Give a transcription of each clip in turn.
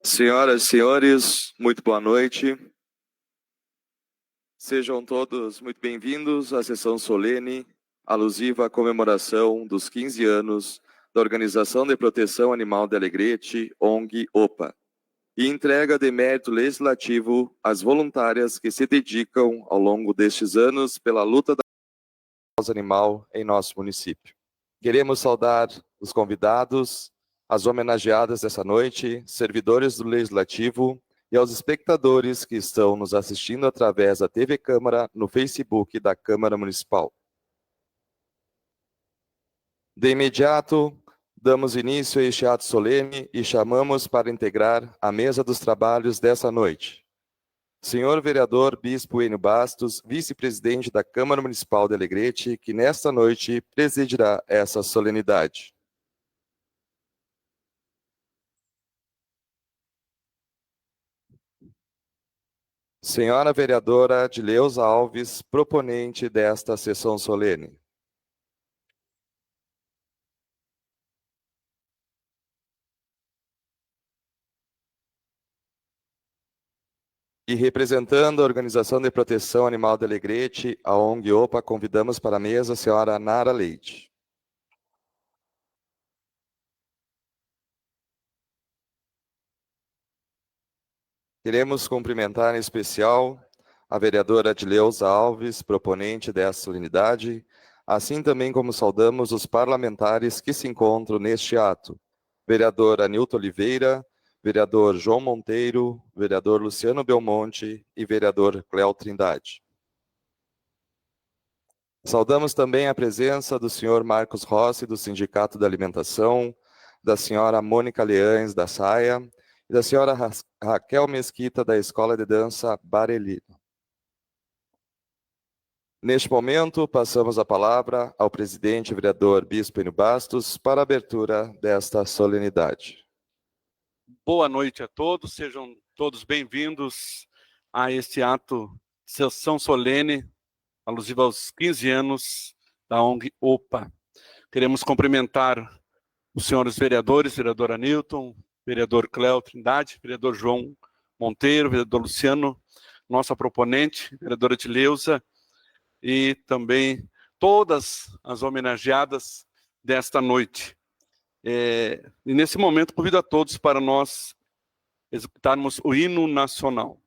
Senhoras e senhores, muito boa noite. Sejam todos muito bem-vindos à sessão solene, alusiva à comemoração dos 15 anos da Organização de Proteção Animal de Alegrete, ONG-OPA, e entrega de mérito legislativo às voluntárias que se dedicam ao longo destes anos pela luta da causa animal em nosso município. Queremos saudar os convidados, as homenageadas dessa noite, servidores do Legislativo e aos espectadores que estão nos assistindo através da TV Câmara no Facebook da Câmara Municipal. De imediato, damos início a este ato solene e chamamos para integrar a mesa dos trabalhos dessa noite. Senhor vereador Bispo Enio Bastos, vice-presidente da Câmara Municipal de Alegrete, que nesta noite presidirá essa solenidade. Senhora vereadora Adileuza Alves, proponente desta sessão solene. E representando a Organização de Proteção Animal de Alegrete, a ONG-OPA, convidamos para a mesa a senhora Nara Leite. Queremos cumprimentar em especial a vereadora Adileuza Alves, proponente dessa solenidade, assim também como saudamos os parlamentares que se encontram neste ato. Vereador Anilton Oliveira, vereador João Monteiro, vereador Luciano Belmonte e vereador Cléo Trindade. Saudamos também a presença do senhor Marcos Rossi, do Sindicato da Alimentação, da senhora Mônica Leães, da SAIA, e da senhora Raquel Mesquita, da Escola de Dança Barelino. Neste momento, passamos a palavra ao presidente vereador Bispo Enio Bastos para a abertura desta solenidade. Boa noite a todos, sejam todos bem-vindos a este ato de sessão solene, alusiva aos 15 anos da ONG-OPA. Queremos cumprimentar os senhores vereadores, vereador Anilton, vereador Cléo Trindade, vereador João Monteiro, vereador Luciano, nossa proponente, vereadora Adileuza, e também todas as homenageadas desta noite. E nesse momento convido a todos para nós executarmos o hino nacional.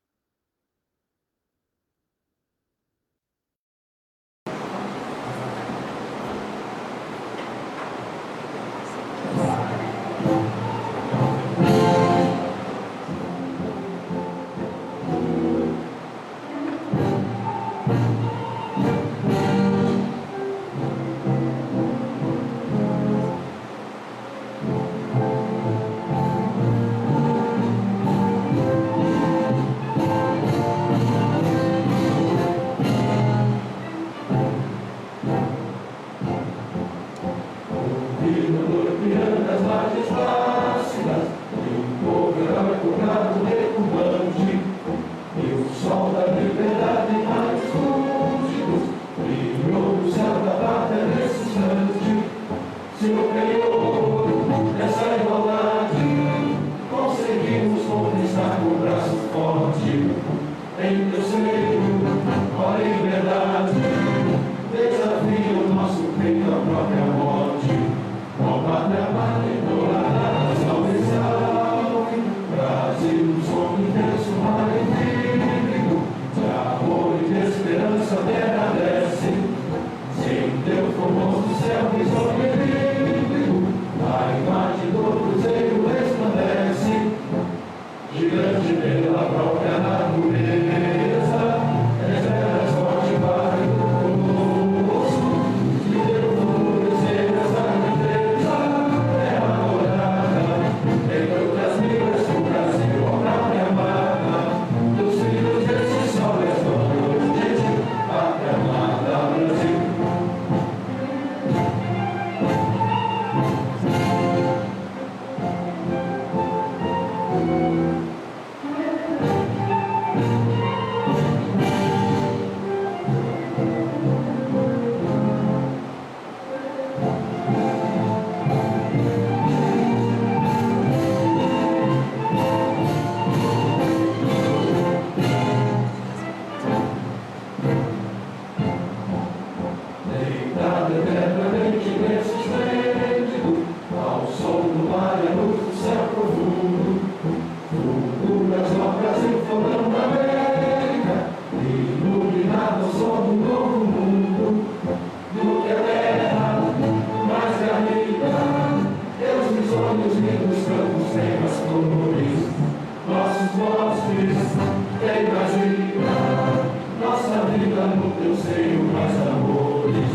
no mar e no céu profundo, fundo das obras em fogão da América, iluminado ao sol do novo mundo, do que a terra mais garrida, teus risonhos lindos campos, terras flores, nossos bosques, quem imagina, nossa vida no teu seio, mais amores,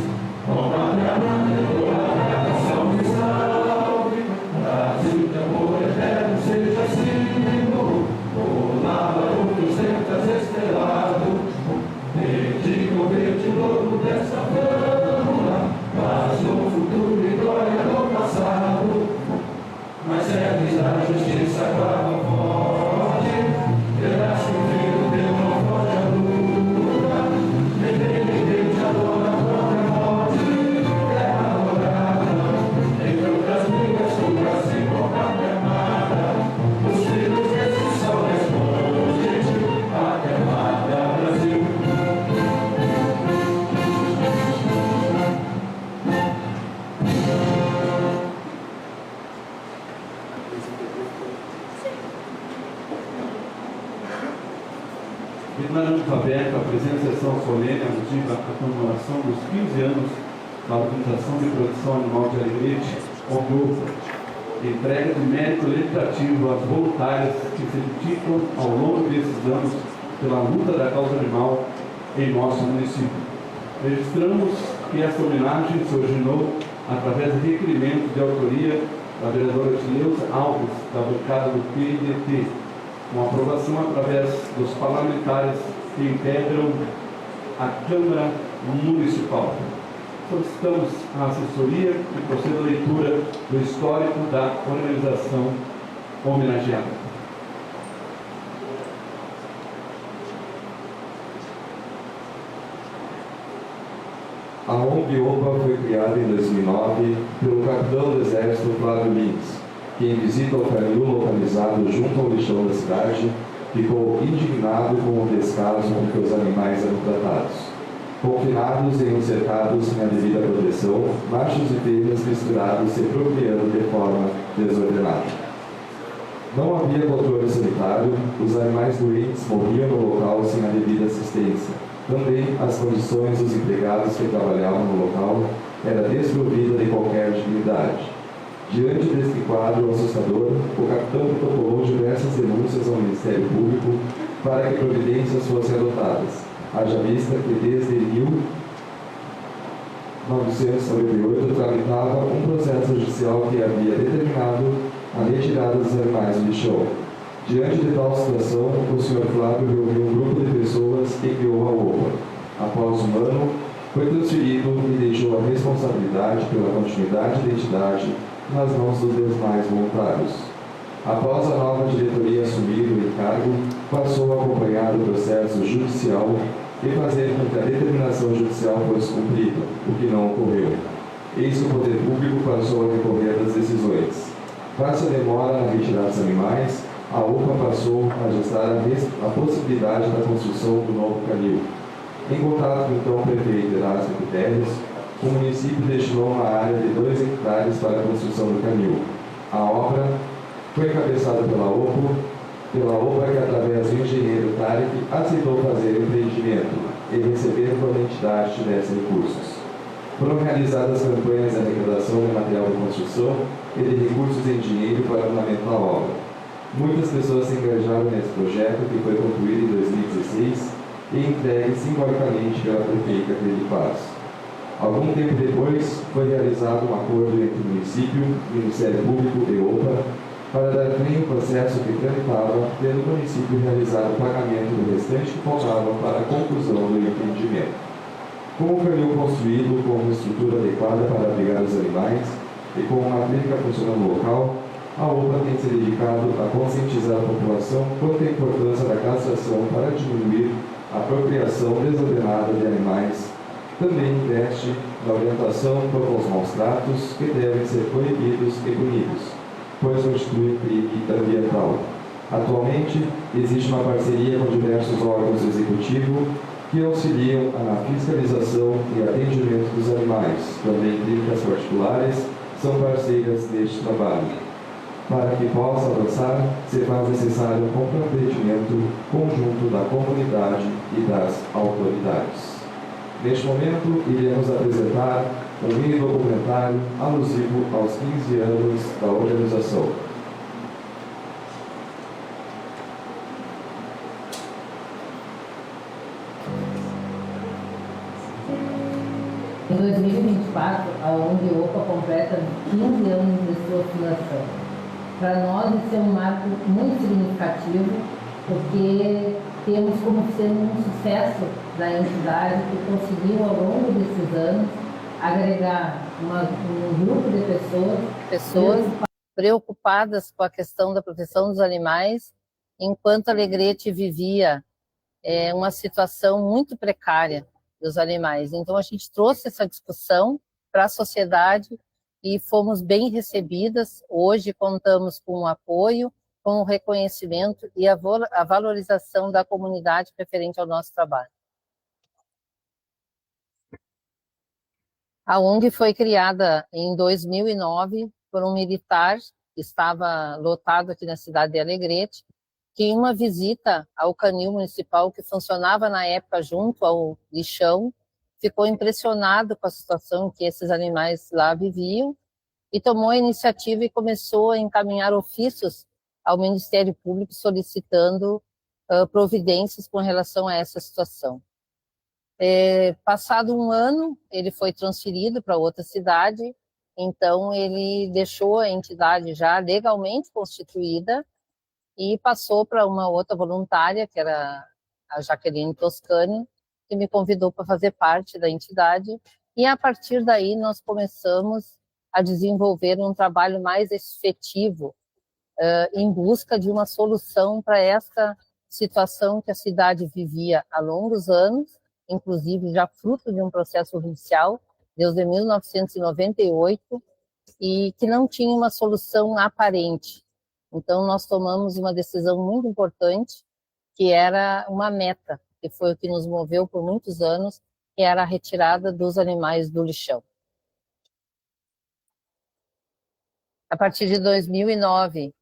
salve, salve, Brasil de amor eterno, seja símbolo, olá, o teus centas estrelado, dedica o verde logo desta flâmula, paz no futuro e glória no passado, mas serves a justiça clama forte, terás que o filho teu não foge a luta, nem Deus te adora a própria morte, terra adorada, entre outras brigas com o Brasil, com a pátria amada, os filhos desse sol respondem, pátria amada, Brasil. Declaramos aberta a presente sessão solene alusiva à comemoração dos 15 anos da Organização de Proteção Animal de Alegrete, ONG-OPA, entrega de mérito legislativo às voluntárias que se dedicam ao longo desses anos pela luta da causa animal em nosso município. Registramos que esta homenagem se originou através de requerimento de autoria da vereadora Tileuza Alves, da bancada do PDT, com aprovação através dos parlamentares que integram a Câmara Municipal. Solicitamos a assessoria que proceda a leitura do histórico da organização homenageada. A ONG-OPA foi criada em 2009 pelo capitão do Exército Flávio Lins, que em visita ao canil localizado junto ao lixão da cidade, ficou indignado com o descaso com que os animais eram tratados. Confinados em um cercado sem a devida proteção, machos e fêmeas misturados se procriando de forma desordenada. Não havia controle sanitário, os animais doentes morriam no local sem a devida assistência. Também as condições dos empregados que trabalhavam no local era desprovida de qualquer dignidade. Diante deste quadro assustador, o capitão protocolou diversas denúncias ao Ministério Público para que providências fossem adotadas, haja vista que desde 1998 tramitava um processo judicial que havia determinado a retirada dos animais do lixão. Diante de tal situação, o Sr. Flávio reuniu um grupo de pessoas e criou a OPA. Após um ano, foi transferido e deixou a responsabilidade pela continuidade da entidade nas mãos dos demais voluntários. Após a nova diretoria assumir o encargo, passou a acompanhar o processo judicial e fazer com que a determinação judicial fosse cumprida, o que não ocorreu. Eis que o poder público passou a recorrer das decisões. Face a demora na retirada dos animais, a OPA passou a gestar a possibilidade da construção do novo canil. Em contato com o então prefeito Erasmo Guterres, o município destinou uma área de 2 hectares para a construção do canil. A obra foi encabeçada pela OPA, que através do engenheiro Tarek aceitou fazer o empreendimento e receber quando a entidade tivesse recursos. Foram realizadas campanhas de arrecadação de material de construção e de recursos em dinheiro para fundamentar a obra. Muitas pessoas se engajaram nesse projeto, que foi concluído em 2016 e entregue simbolicamente pela prefeita Cleide Paz. Algum tempo depois, foi realizado um acordo entre o município, Ministério Público e OPA para dar fim ao processo que tramitava, tendo o município realizado o pagamento do restante que faltava para a conclusão do empreendimento. Com o canil construído com uma estrutura adequada para abrigar os animais e com uma clínica funcionando no local, a OPA tem se dedicado a conscientizar a população quanto à importância da castração para diminuir a procriação desordenada de animais. Também investe na orientação quanto aos maus tratos que devem ser proibidos e punidos, pois constitui crime ambiental. Atualmente, existe uma parceria com diversos órgãos do Executivo que auxiliam na fiscalização e atendimento dos animais. Também clínicas particulares são parceiras deste trabalho. Para que possa avançar, se faz necessário o comprometimento conjunto da comunidade e das autoridades. Neste momento, iremos apresentar um mini documentário alusivo aos 15 anos da organização. Em 2024, a ONG OPA completa 15 anos de sua fundação. Para nós, isso é um marco muito significativo, porque temos como sendo um sucesso da entidade que conseguiu, ao longo desses anos, agregar um grupo de pessoas preocupadas com a questão da proteção dos animais, enquanto Alegrete vivia uma situação muito precária dos animais. Então, a gente trouxe essa discussão para a sociedade e fomos bem recebidas. Hoje, contamos com o apoio, com o reconhecimento e a valorização da comunidade referente ao nosso trabalho. A ONG foi criada em 2009 por um militar que estava lotado aqui na cidade de Alegrete, que em uma visita ao canil municipal que funcionava na época junto ao lixão, ficou impressionado com a situação em que esses animais lá viviam e tomou a iniciativa e começou a encaminhar ofícios ao Ministério Público solicitando providências com relação a essa situação. Passado um ano, ele foi transferido para outra cidade, então ele deixou a entidade já legalmente constituída e passou para uma outra voluntária, que era a Jaqueline Toscani, que me convidou para fazer parte da entidade, e a partir daí nós começamos a desenvolver um trabalho mais efetivo em busca de uma solução para essa situação que a cidade vivia há longos anos, inclusive já fruto de um processo judicial, desde 1998, e que não tinha uma solução aparente. Então, nós tomamos uma decisão muito importante, que era uma meta, que foi o que nos moveu por muitos anos, que era a retirada dos animais do lixão. A partir de 2009,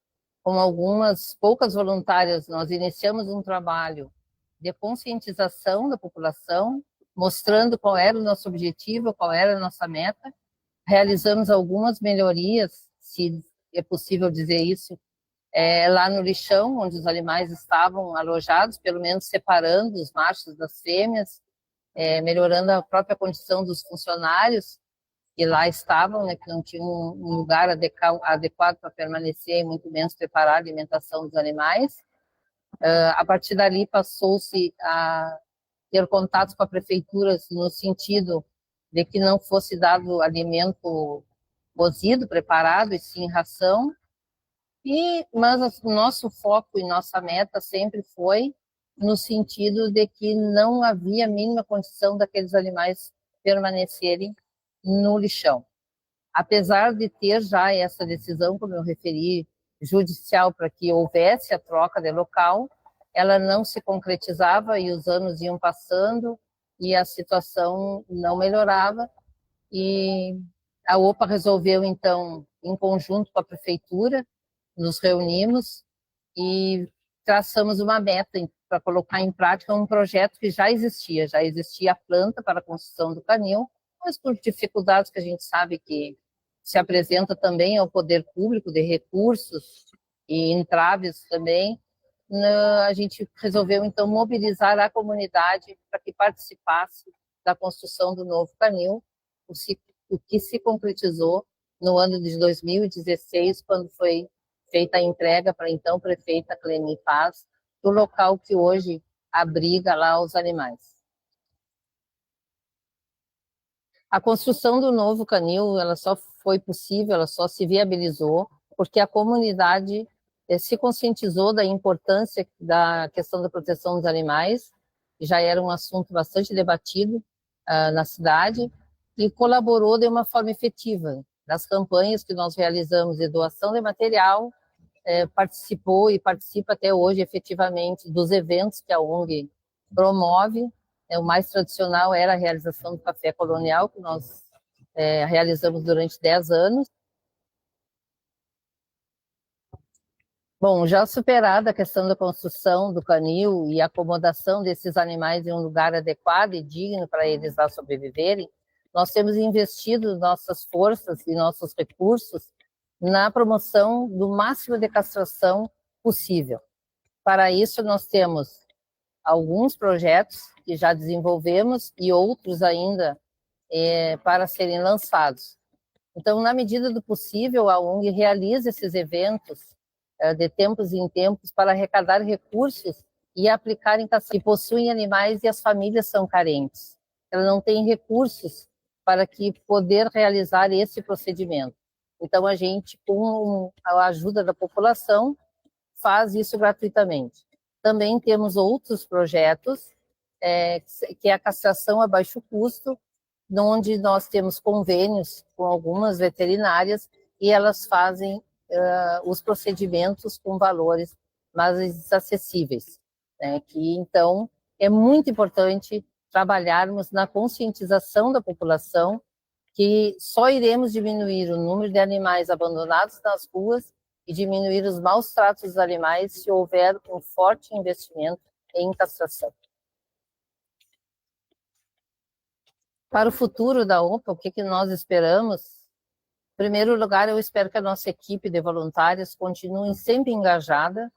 com algumas poucas voluntárias, nós iniciamos um trabalho de conscientização da população, mostrando qual era o nosso objetivo, qual era a nossa meta. Realizamos algumas melhorias, se é possível dizer isso, lá no lixão, onde os animais estavam alojados, pelo menos separando os machos das fêmeas, melhorando a própria condição dos funcionários que lá estavam, né, que não tinham um lugar adequado para permanecer, e muito menos preparar a alimentação dos animais. A partir dali passou-se a ter contatos com a prefeitura no sentido de que não fosse dado alimento cozido, preparado, e sim ração. Mas o nosso foco e nossa meta sempre foi no sentido de que não havia a mínima condição daqueles animais permanecerem no lixão. Apesar de ter já essa decisão, como eu referi, judicial, para que houvesse a troca de local, ela não se concretizava e os anos iam passando e a situação não melhorava. E a OPA resolveu, então, em conjunto com a prefeitura, nos reunimos e traçamos uma meta para colocar em prática um projeto que já existia a planta para a construção do canil, mas por dificuldades que a gente sabe que se apresenta também ao poder público, de recursos e entraves também, a gente resolveu então mobilizar a comunidade para que participasse da construção do novo canil, o que se concretizou no ano de 2016, quando foi feita a entrega para a então prefeita Clemi Paz, do local que hoje abriga lá os animais. A construção do novo canil, ela só foi possível, ela só se viabilizou porque a comunidade se conscientizou da importância da questão da proteção dos animais, que já era um assunto bastante debatido na cidade, e colaborou de uma forma efetiva das campanhas que nós realizamos de doação de material, participou e participa até hoje efetivamente dos eventos que a ONG promove. O mais tradicional era a realização do café colonial, que nós realizamos durante 10 anos. Bom, já superada a questão da construção do canil e acomodação desses animais em um lugar adequado e digno para eles lá sobreviverem, nós temos investido nossas forças e nossos recursos na promoção do máximo de castração possível. Para isso, nós temos alguns projetos que já desenvolvemos e outros ainda para serem lançados. Então, na medida do possível, a ONG realiza esses eventos de tempos em tempos para arrecadar recursos e aplicar em caças que possuem animais e as famílias são carentes. Ela não tem recursos para poder realizar esse procedimento. Então, a gente, com a ajuda da população, faz isso gratuitamente. Também temos outros projetos, que é a castração a baixo custo, onde nós temos convênios com algumas veterinárias e elas fazem os procedimentos com valores mais acessíveis, né? Que, então, é muito importante trabalharmos na conscientização da população que só iremos diminuir o número de animais abandonados nas ruas e diminuir os maus tratos dos animais se houver um forte investimento em castração. Para o futuro da OPA, o que nós esperamos? Em primeiro lugar, eu espero que a nossa equipe de voluntários continue sempre engajada,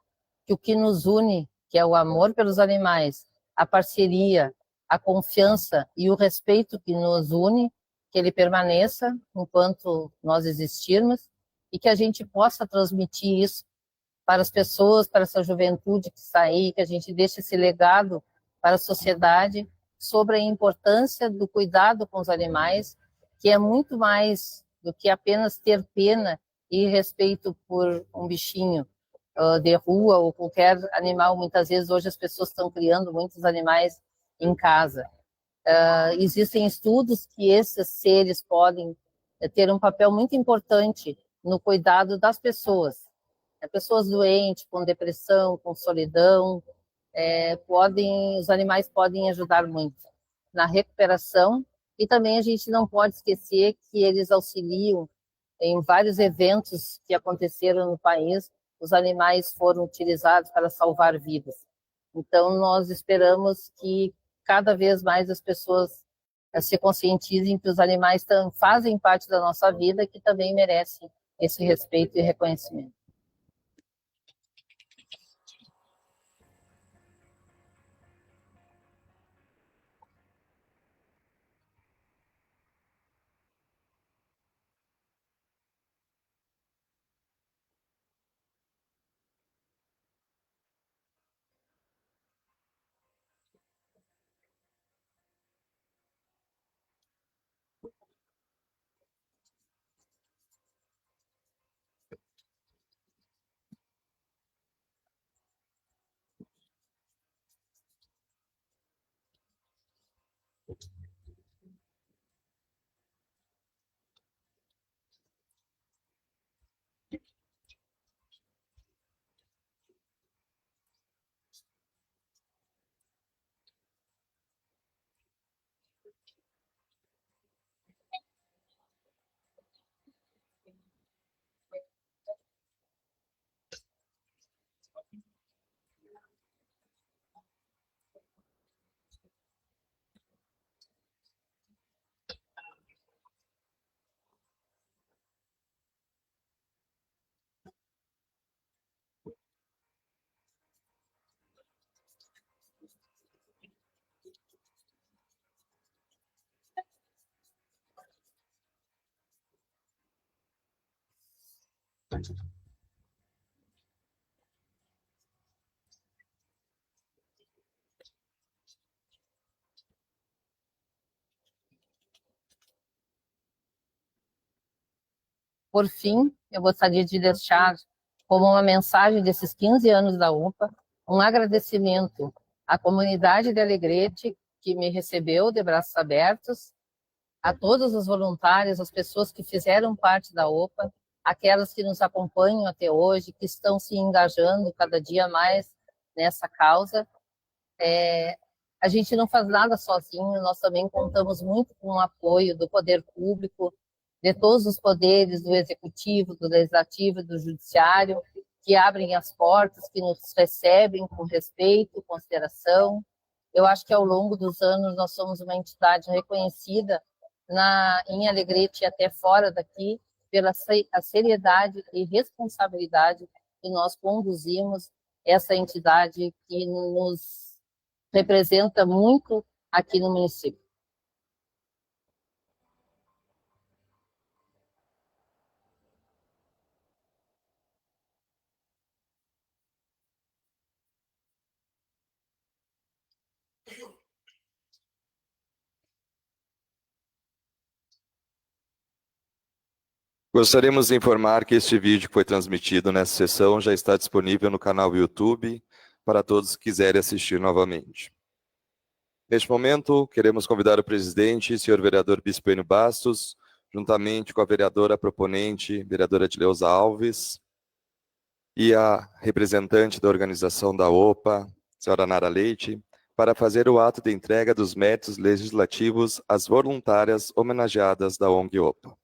que o que nos une, que é o amor pelos animais, a parceria, a confiança e o respeito que nos une, que ele permaneça enquanto nós existirmos e que a gente possa transmitir isso para as pessoas, para essa juventude que está aí, que a gente deixe esse legado para a sociedade sobre a importância do cuidado com os animais, que é muito mais do que apenas ter pena e respeito por um bichinho de rua ou qualquer animal. Muitas vezes hoje as pessoas estão criando muitos animais em casa. Existem estudos que esses seres podem ter um papel muito importante no cuidado das pessoas. Pessoas doentes, com depressão, com solidão, os animais podem ajudar muito na recuperação. E também a gente não pode esquecer que eles auxiliam em vários eventos que aconteceram no país. Os animais foram utilizados para salvar vidas. Então, nós esperamos que cada vez mais as pessoas se conscientizem que os animais fazem parte da nossa vida, que também merecem esse respeito e reconhecimento. Por fim, eu gostaria de deixar como uma mensagem desses 15 anos da UPA, um agradecimento à comunidade de Alegrete, que me recebeu de braços abertos, a todos os voluntários, as pessoas que fizeram parte da OPA, aquelas que nos acompanham até hoje, que estão se engajando cada dia mais nessa causa. A gente não faz nada sozinho, nós também contamos muito com o apoio do poder público, de todos os poderes, do executivo, do legislativo, do judiciário, que abrem as portas, que nos recebem com respeito, consideração. Eu acho que ao longo dos anos nós somos uma entidade reconhecida em Alegrete e até fora daqui pela a seriedade e responsabilidade que nós conduzimos essa entidade que nos representa muito aqui no município. Gostaríamos de informar que este vídeo que foi transmitido nessa sessão já está disponível no canal YouTube para todos que quiserem assistir novamente. Neste momento, queremos convidar o presidente, senhor vereador Bispo Enio Bastos, juntamente com a vereadora proponente, vereadora Edileuza Alves, e a representante da organização da OPA, senhora Nara Leite, para fazer o ato de entrega dos méritos legislativos às voluntárias homenageadas da ONG OPA.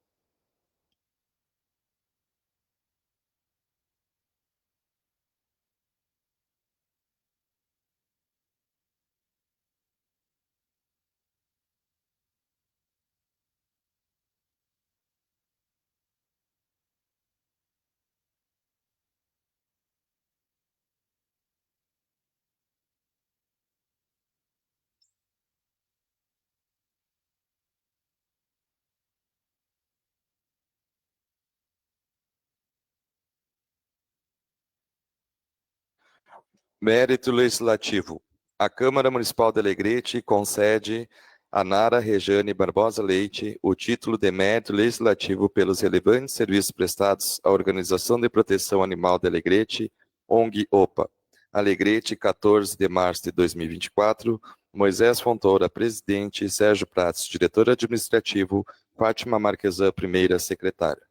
Mérito legislativo. A Câmara Municipal de Alegrete concede a Nara Rejane Barbosa Leite o título de mérito legislativo pelos relevantes serviços prestados à Organização de Proteção Animal de Alegrete, ONG OPA. Alegrete, 14 de março de 2024. Moisés Fontoura, presidente. Sérgio Prates, diretor administrativo. Fátima Marquesan, primeira secretária.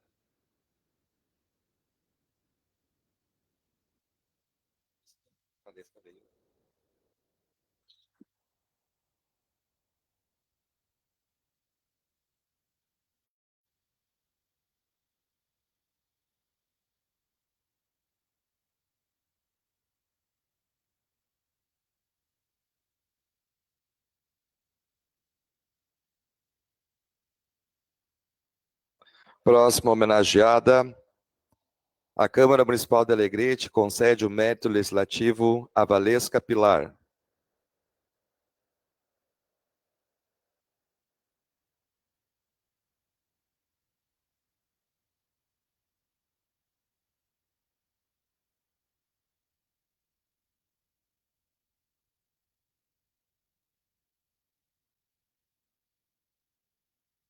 Próxima homenageada, a Câmara Municipal de Alegrete concede o mérito legislativo a Valesca Pilar.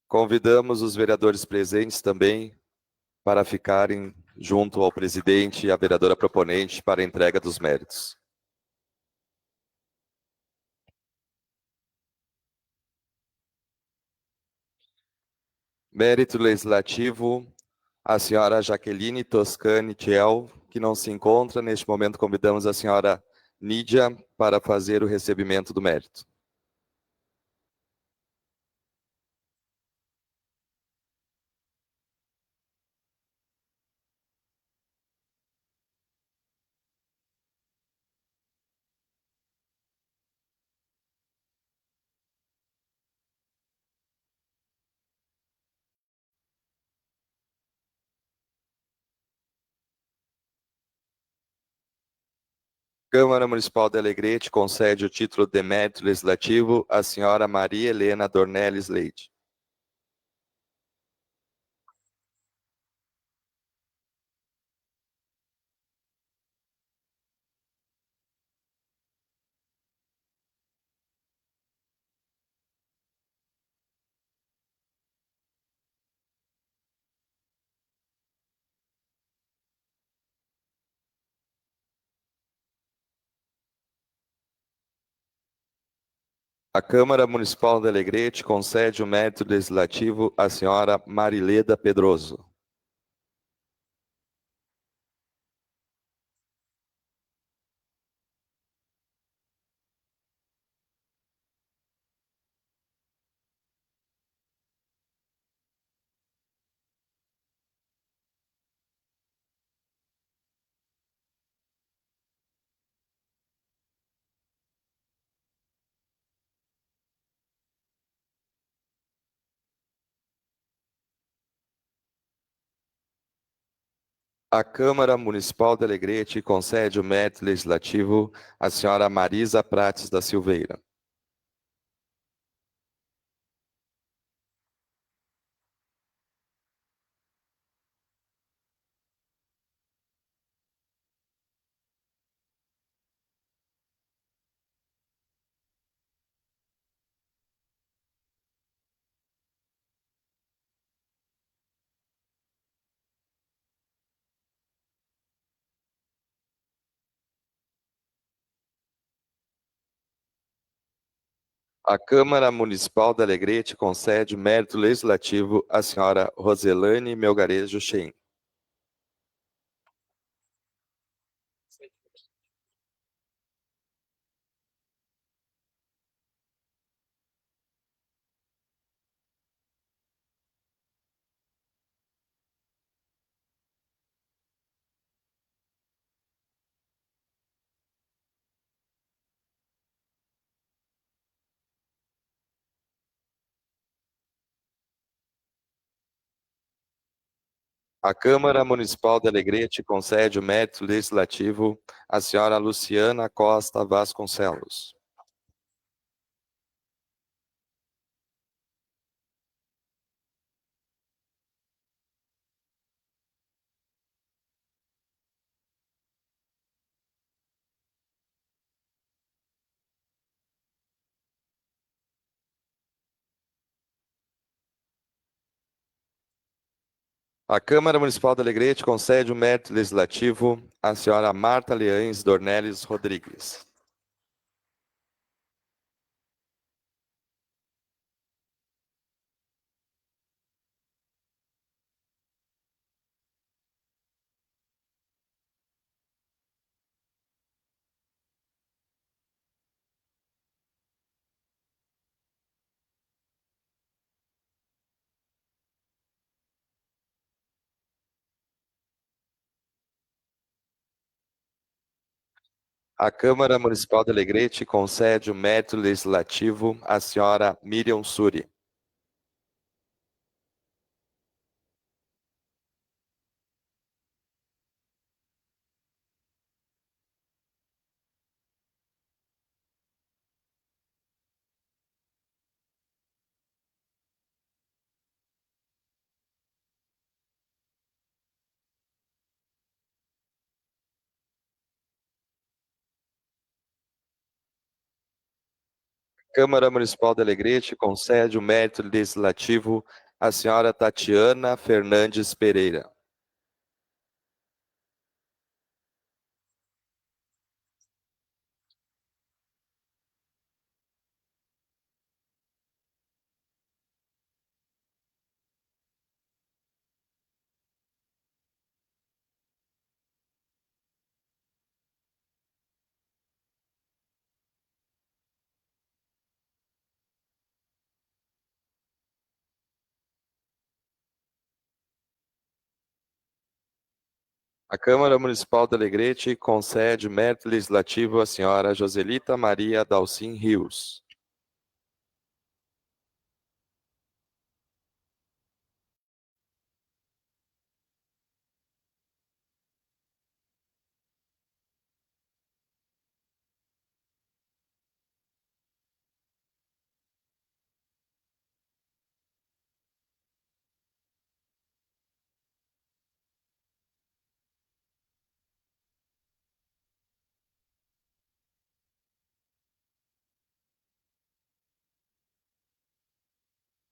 Convidamos os vereadores presentes também para ficarem junto ao presidente e à vereadora proponente para a entrega dos méritos. Mérito legislativo, a senhora Jaqueline Toscani Thiel, que não se encontra. Neste momento, convidamos a senhora Nídia para fazer o recebimento do mérito. Câmara Municipal de Alegrete concede o título de mérito legislativo à senhora Maria Helena Dornelles Leite. A Câmara Municipal de Alegrete concede o mérito legislativo à senhora Marileda Pedroso. A Câmara Municipal de Alegrete concede o mérito legislativo à senhora Marisa Prates da Silveira. A Câmara Municipal de Alegrete concede o mérito legislativo à senhora Roselane Melgarejo Shein. A Câmara Municipal de Alegrete concede o mérito legislativo à senhora Luciana Costa Vasconcelos. A Câmara Municipal de Alegrete concede o mérito legislativo à senhora Marta Leães Dornelles Rodrigues. A Câmara Municipal de Alegrete concede o mérito legislativo à senhora Miriam Suri. A Câmara Municipal de Alegrete concede o mérito legislativo à senhora Tatiana Fernandes Pereira. A Câmara Municipal de Alegrete concede o mérito legislativo à senhora Joselita Maria Dalcin Rios.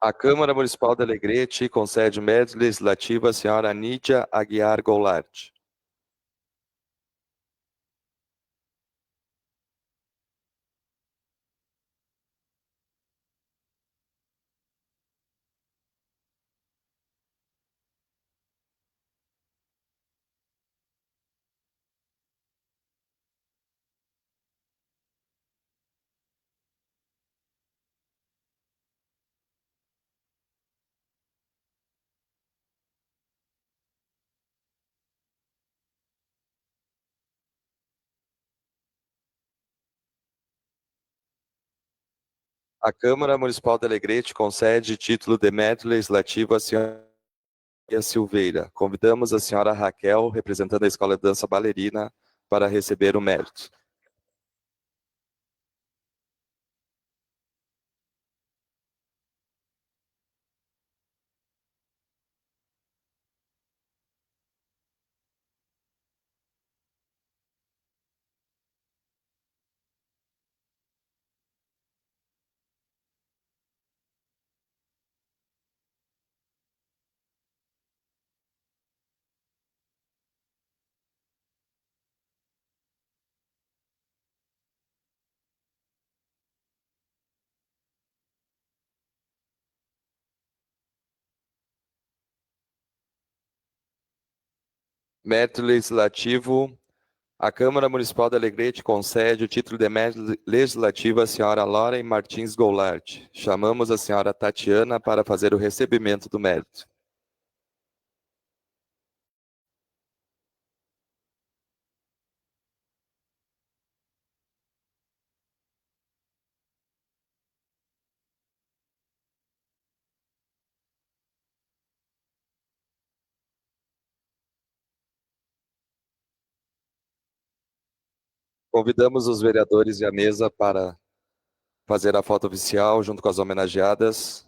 A Câmara Municipal de Alegrete concede o mérito legislativo à senhora Nídia Aguiar Goulart. A Câmara Municipal de Alegrete concede título de mérito legislativo à senhora Silveira. Convidamos a senhora Raquel, representando a Escola de Dança Bailarina, para receber o mérito. Mérito legislativo. A Câmara Municipal de Alegrete concede o título de mérito legislativo à senhora Lauren Martins Goulart. Chamamos a senhora Tatiana para fazer o recebimento do mérito. Convidamos os vereadores e a mesa para fazer a foto oficial junto com as homenageadas.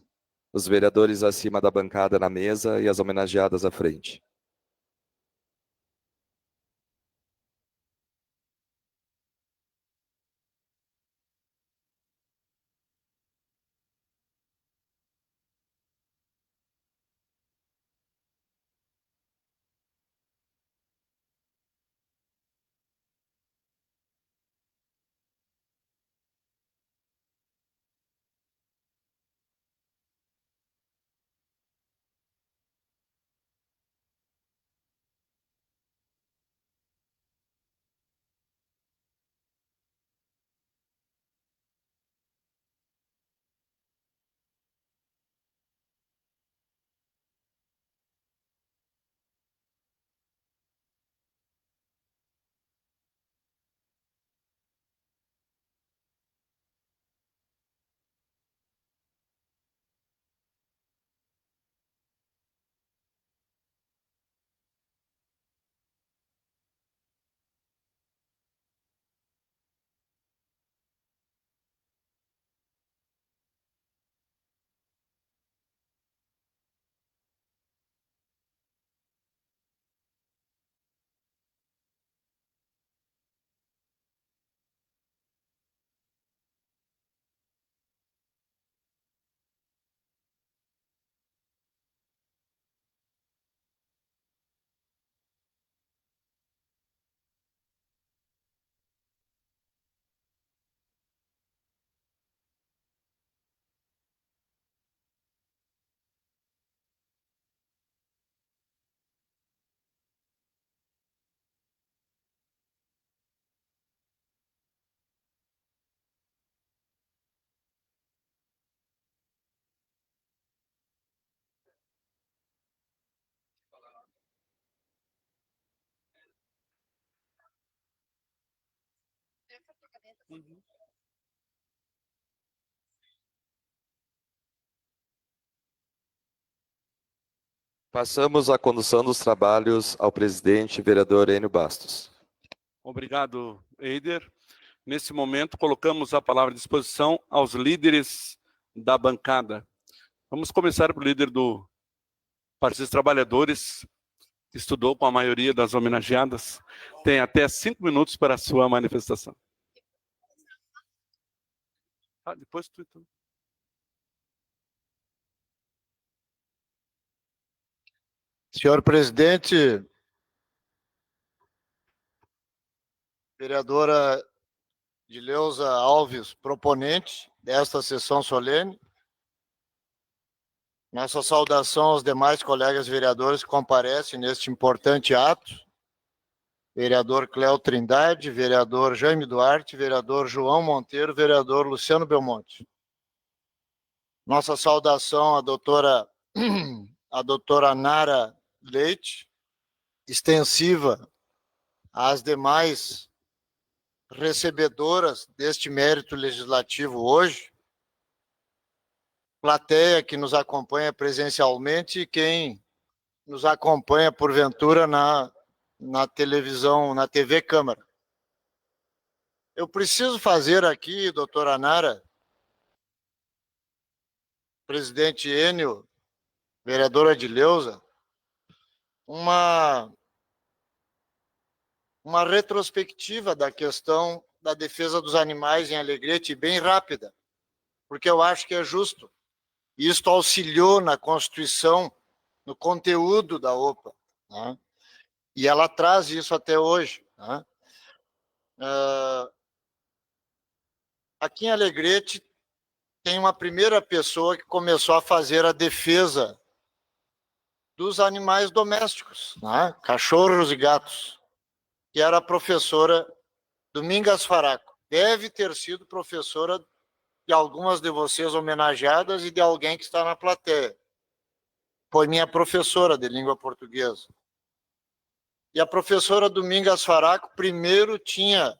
Os vereadores acima da bancada na mesa e as homenageadas à frente. Passamos a condução dos trabalhos ao presidente, vereador Enio Bastos. Obrigado, Eider. Nesse momento, colocamos a palavra à disposição aos líderes da bancada. Vamos começar pelo líder do Partido dos Trabalhadores, que estudou com a maioria das homenageadas. Tem até 5 minutos para a sua manifestação. Depois tu. Senhor presidente, vereadora Dileuza Alves, proponente desta sessão solene, nossa saudação aos demais colegas vereadores que comparecem neste importante ato, vereador Cléo Trindade, vereador Jaime Duarte, vereador João Monteiro, vereador Luciano Belmonte. Nossa saudação à doutora Nara Leite, extensiva às demais recebedoras deste mérito legislativo hoje, plateia que nos acompanha presencialmente e quem nos acompanha, porventura, na televisão, na TV Câmara. Eu preciso fazer aqui, doutora Nara, presidente Enio, vereadora Adileuza, uma retrospectiva da questão da defesa dos animais em Alegrete, bem rápida, porque eu acho que é justo. Isto auxiliou na constituição, no conteúdo da OPA, né? E ela traz isso até hoje, né? Aqui em Alegrete tem uma primeira pessoa que começou a fazer a defesa dos animais domésticos, né? Cachorros e gatos, que era a professora Domingas Faraco. Deve ter sido professora de algumas de vocês homenageadas e de alguém que está na plateia. Foi minha professora de língua portuguesa. E a professora Domingas Faraco primeiro tinha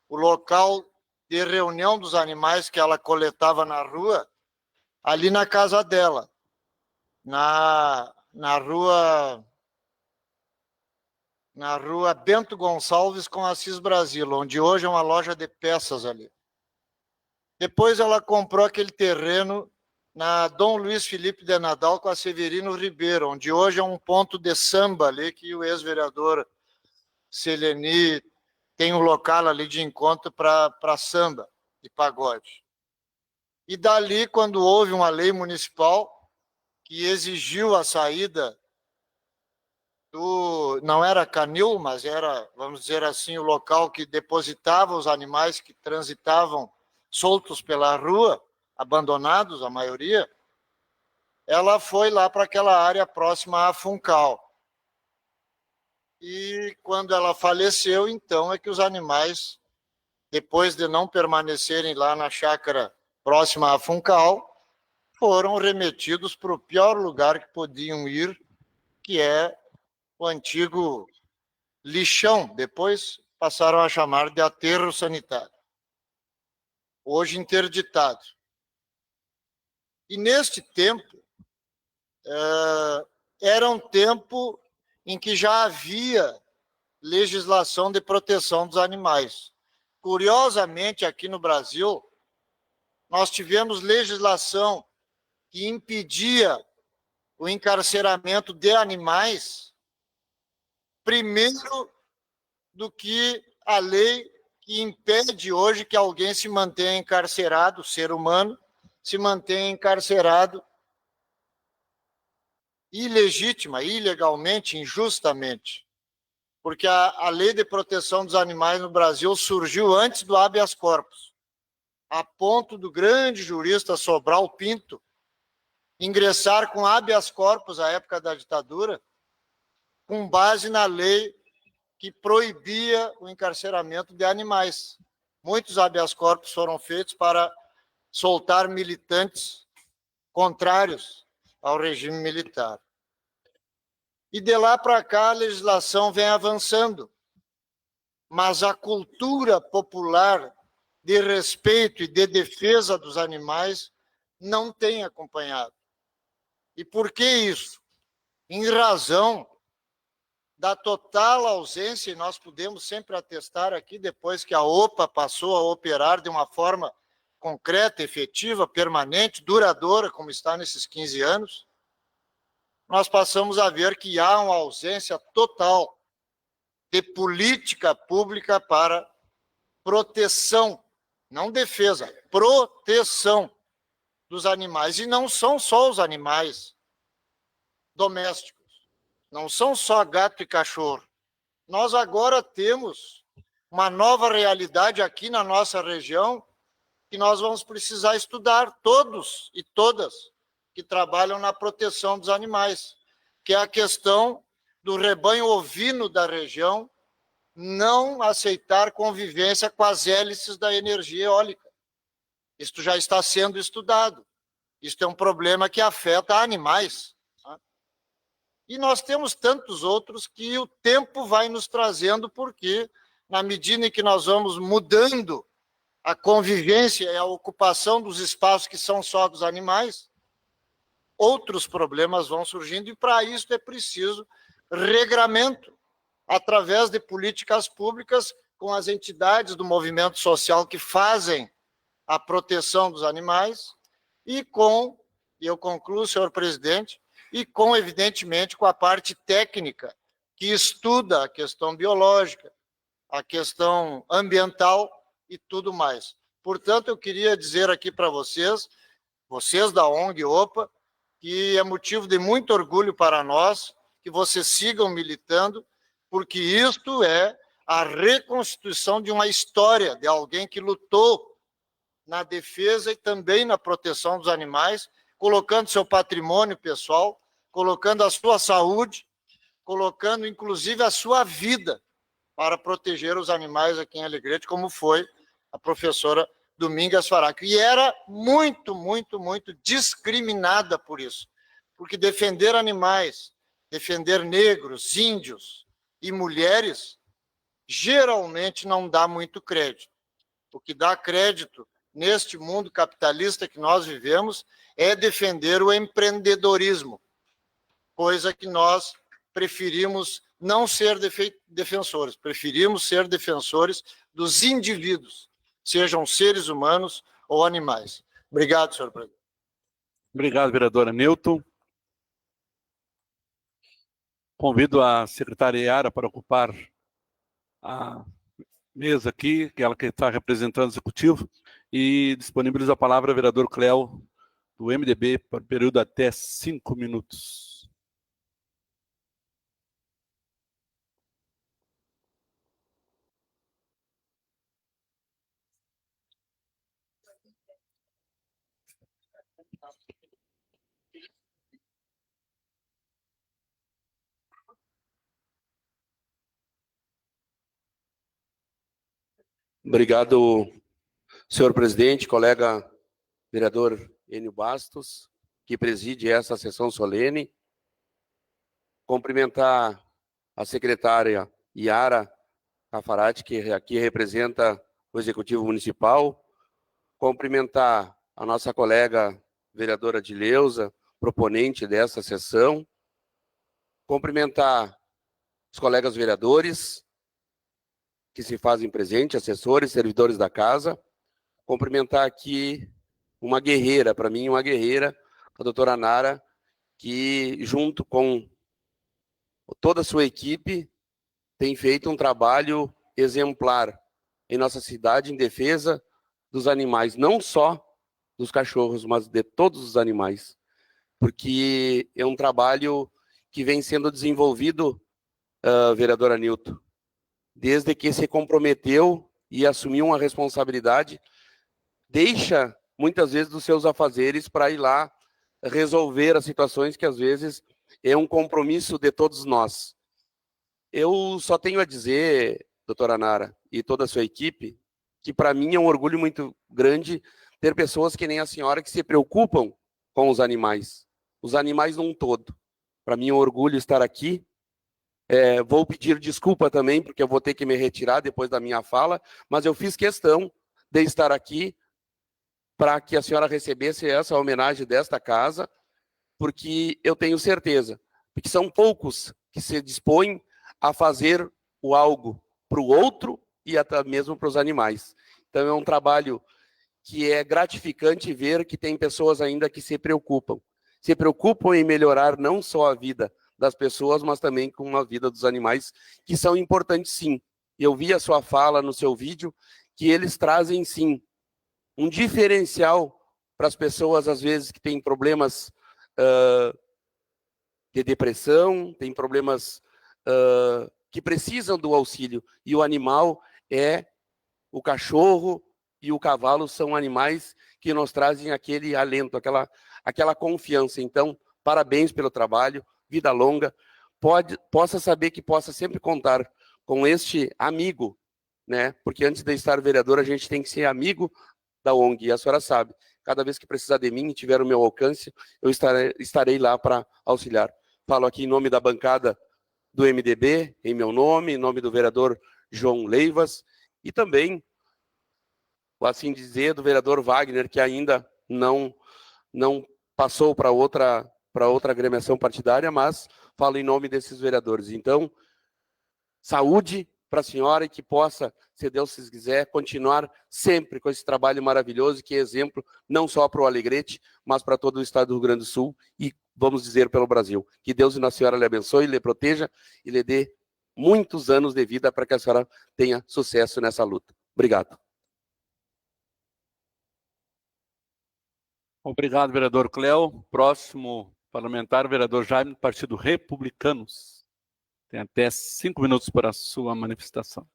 o local de reunião dos animais que ela coletava na rua, ali na casa dela, na rua Bento Gonçalves com Assis Brasil, onde hoje é uma loja de peças ali. Depois ela comprou aquele terreno na Dom Luiz Felipe de Nadal com a Severino Ribeiro, onde hoje é um ponto de samba ali, que o ex-vereador Seleni tem um local ali de encontro para samba e pagode. E dali, quando houve uma lei municipal que exigiu a saída não era canil, mas era, vamos dizer assim, o local que depositava os animais que transitavam soltos pela rua, abandonados, a maioria, ela foi lá para aquela área próxima à Funcal. E quando ela faleceu, então, é que os animais, depois de não permanecerem lá na chácara próxima à Funcal, foram remetidos para o pior lugar que podiam ir, que é o antigo lixão. Depois passaram a chamar de aterro sanitário, hoje interditado. E neste tempo, era um tempo em que já havia legislação de proteção dos animais. Curiosamente, aqui no Brasil, nós tivemos legislação que impedia o encarceramento de animais primeiro do que a lei que impede hoje que alguém se mantenha encarcerado, ser humano, se mantenha encarcerado ilegítima, ilegalmente, injustamente. Porque a lei de proteção dos animais no Brasil surgiu antes do habeas corpus, a ponto do grande jurista Sobral Pinto ingressar com habeas corpus à época da ditadura, com base na lei que proibia o encarceramento de animais. Muitos habeas corpus foram feitos para soltar militantes contrários ao regime militar. E de lá para cá a legislação vem avançando, mas a cultura popular de respeito e de defesa dos animais não tem acompanhado. E por que isso? Em razão da total ausência, e nós podemos sempre atestar aqui, depois que a OPA passou a operar de uma forma concreta, efetiva, permanente, duradoura, como está nesses 15 anos, nós passamos a ver que há uma ausência total de política pública para proteção, não defesa, proteção dos animais. E não são só os animais domésticos, não são só gato e cachorro. Nós agora temos uma nova realidade aqui na nossa região que nós vamos precisar estudar, todos e todas que trabalham na proteção dos animais, que é a questão do rebanho ovino da região não aceitar convivência com as hélices da energia eólica. Isto já está sendo estudado. Isto é um problema que afeta animais. Tá? E nós temos tantos outros que o tempo vai nos trazendo, porque na medida em que nós vamos mudando a convivência e a ocupação dos espaços que são só dos animais, outros problemas vão surgindo, e para isso é preciso regramento, através de políticas públicas com as entidades do movimento social que fazem a proteção dos animais, e eu concluo, senhor presidente, e evidentemente, com a parte técnica, que estuda a questão biológica, a questão ambiental e tudo mais. Portanto, eu queria dizer aqui para vocês da ONG OPA, que é motivo de muito orgulho para nós, que vocês sigam militando, porque isto é a reconstituição de uma história de alguém que lutou na defesa e também na proteção dos animais, colocando seu patrimônio pessoal, colocando a sua saúde, colocando inclusive a sua vida para proteger os animais aqui em Alegrete, como foi a professora Domingas Faraco. E era muito, muito, muito discriminada por isso, porque defender animais, defender negros, índios e mulheres, geralmente não dá muito crédito. O que dá crédito neste mundo capitalista que nós vivemos é defender o empreendedorismo, coisa que nós preferimos não ser defensores, preferimos ser defensores dos indivíduos, sejam seres humanos ou animais. Obrigado, senhor presidente. Obrigado, vereadora Nilton. Convido a secretária Yara para ocupar a mesa aqui, ela que está representando o executivo, e disponibilizo a palavra ao vereador Cléo, do MDB, para o período até 5 minutos. Obrigado, senhor presidente, colega vereador Enio Bastos, que preside essa sessão solene. Cumprimentar a secretária Yara Cafarati, que aqui representa o Executivo Municipal. Cumprimentar a nossa colega vereadora Dileuza, proponente dessa sessão. Cumprimentar os colegas vereadores que se fazem presente, assessores, servidores da casa. Cumprimentar aqui uma guerreira, para mim uma guerreira, a doutora Nara, que junto com toda a sua equipe tem feito um trabalho exemplar em nossa cidade em defesa dos animais, não só dos cachorros, mas de todos os animais, porque é um trabalho que vem sendo desenvolvido, vereadora Nilton, desde que se comprometeu e assumiu uma responsabilidade, deixa muitas vezes dos seus afazeres para ir lá resolver as situações que às vezes é um compromisso de todos nós. Eu só tenho a dizer, doutora Nara, e toda a sua equipe, que para mim é um orgulho muito grande ter pessoas que nem a senhora que se preocupam com os animais num todo. Para mim é um orgulho estar aqui. Vou pedir desculpa também, porque eu vou ter que me retirar depois da minha fala, mas eu fiz questão de estar aqui para que a senhora recebesse essa homenagem desta casa, porque eu tenho certeza, porque são poucos que se dispõem a fazer o algo para o outro e até mesmo para os animais. Então é um trabalho que é gratificante ver que tem pessoas ainda que se preocupam em melhorar não só a vida das pessoas, mas também com a vida dos animais, que são importantes sim. Eu vi a sua fala no seu vídeo, que eles trazem sim um diferencial para as pessoas, às vezes, que têm problemas de depressão, têm problemas que precisam do auxílio. E o animal o cachorro e o cavalo são animais que nos trazem aquele alento, aquela confiança. Então, parabéns pelo trabalho, vida longa, possa saber que possa sempre contar com este amigo, né? Porque antes de estar vereador, a gente tem que ser amigo da ONG, e a senhora sabe, cada vez que precisar de mim e tiver o meu alcance, eu estarei lá para auxiliar. Falo aqui em nome da bancada do MDB, em meu nome, em nome do vereador João Leivas, e também, assim dizer, do vereador Wagner, que ainda não passou para outra agremiação partidária, mas falo em nome desses vereadores. Então, saúde para a senhora e que possa, se Deus quiser, continuar sempre com esse trabalho maravilhoso, que é exemplo não só para o Alegrete, mas para todo o estado do Rio Grande do Sul e, vamos dizer, pelo Brasil. Que Deus e Nossa Senhora lhe abençoe, lhe proteja e lhe dê muitos anos de vida para que a senhora tenha sucesso nessa luta. Obrigado. Obrigado, vereador Cléo. Próximo parlamentar, vereador Jaime, do Partido Republicanos. Tem até 5 minutos para a sua manifestação.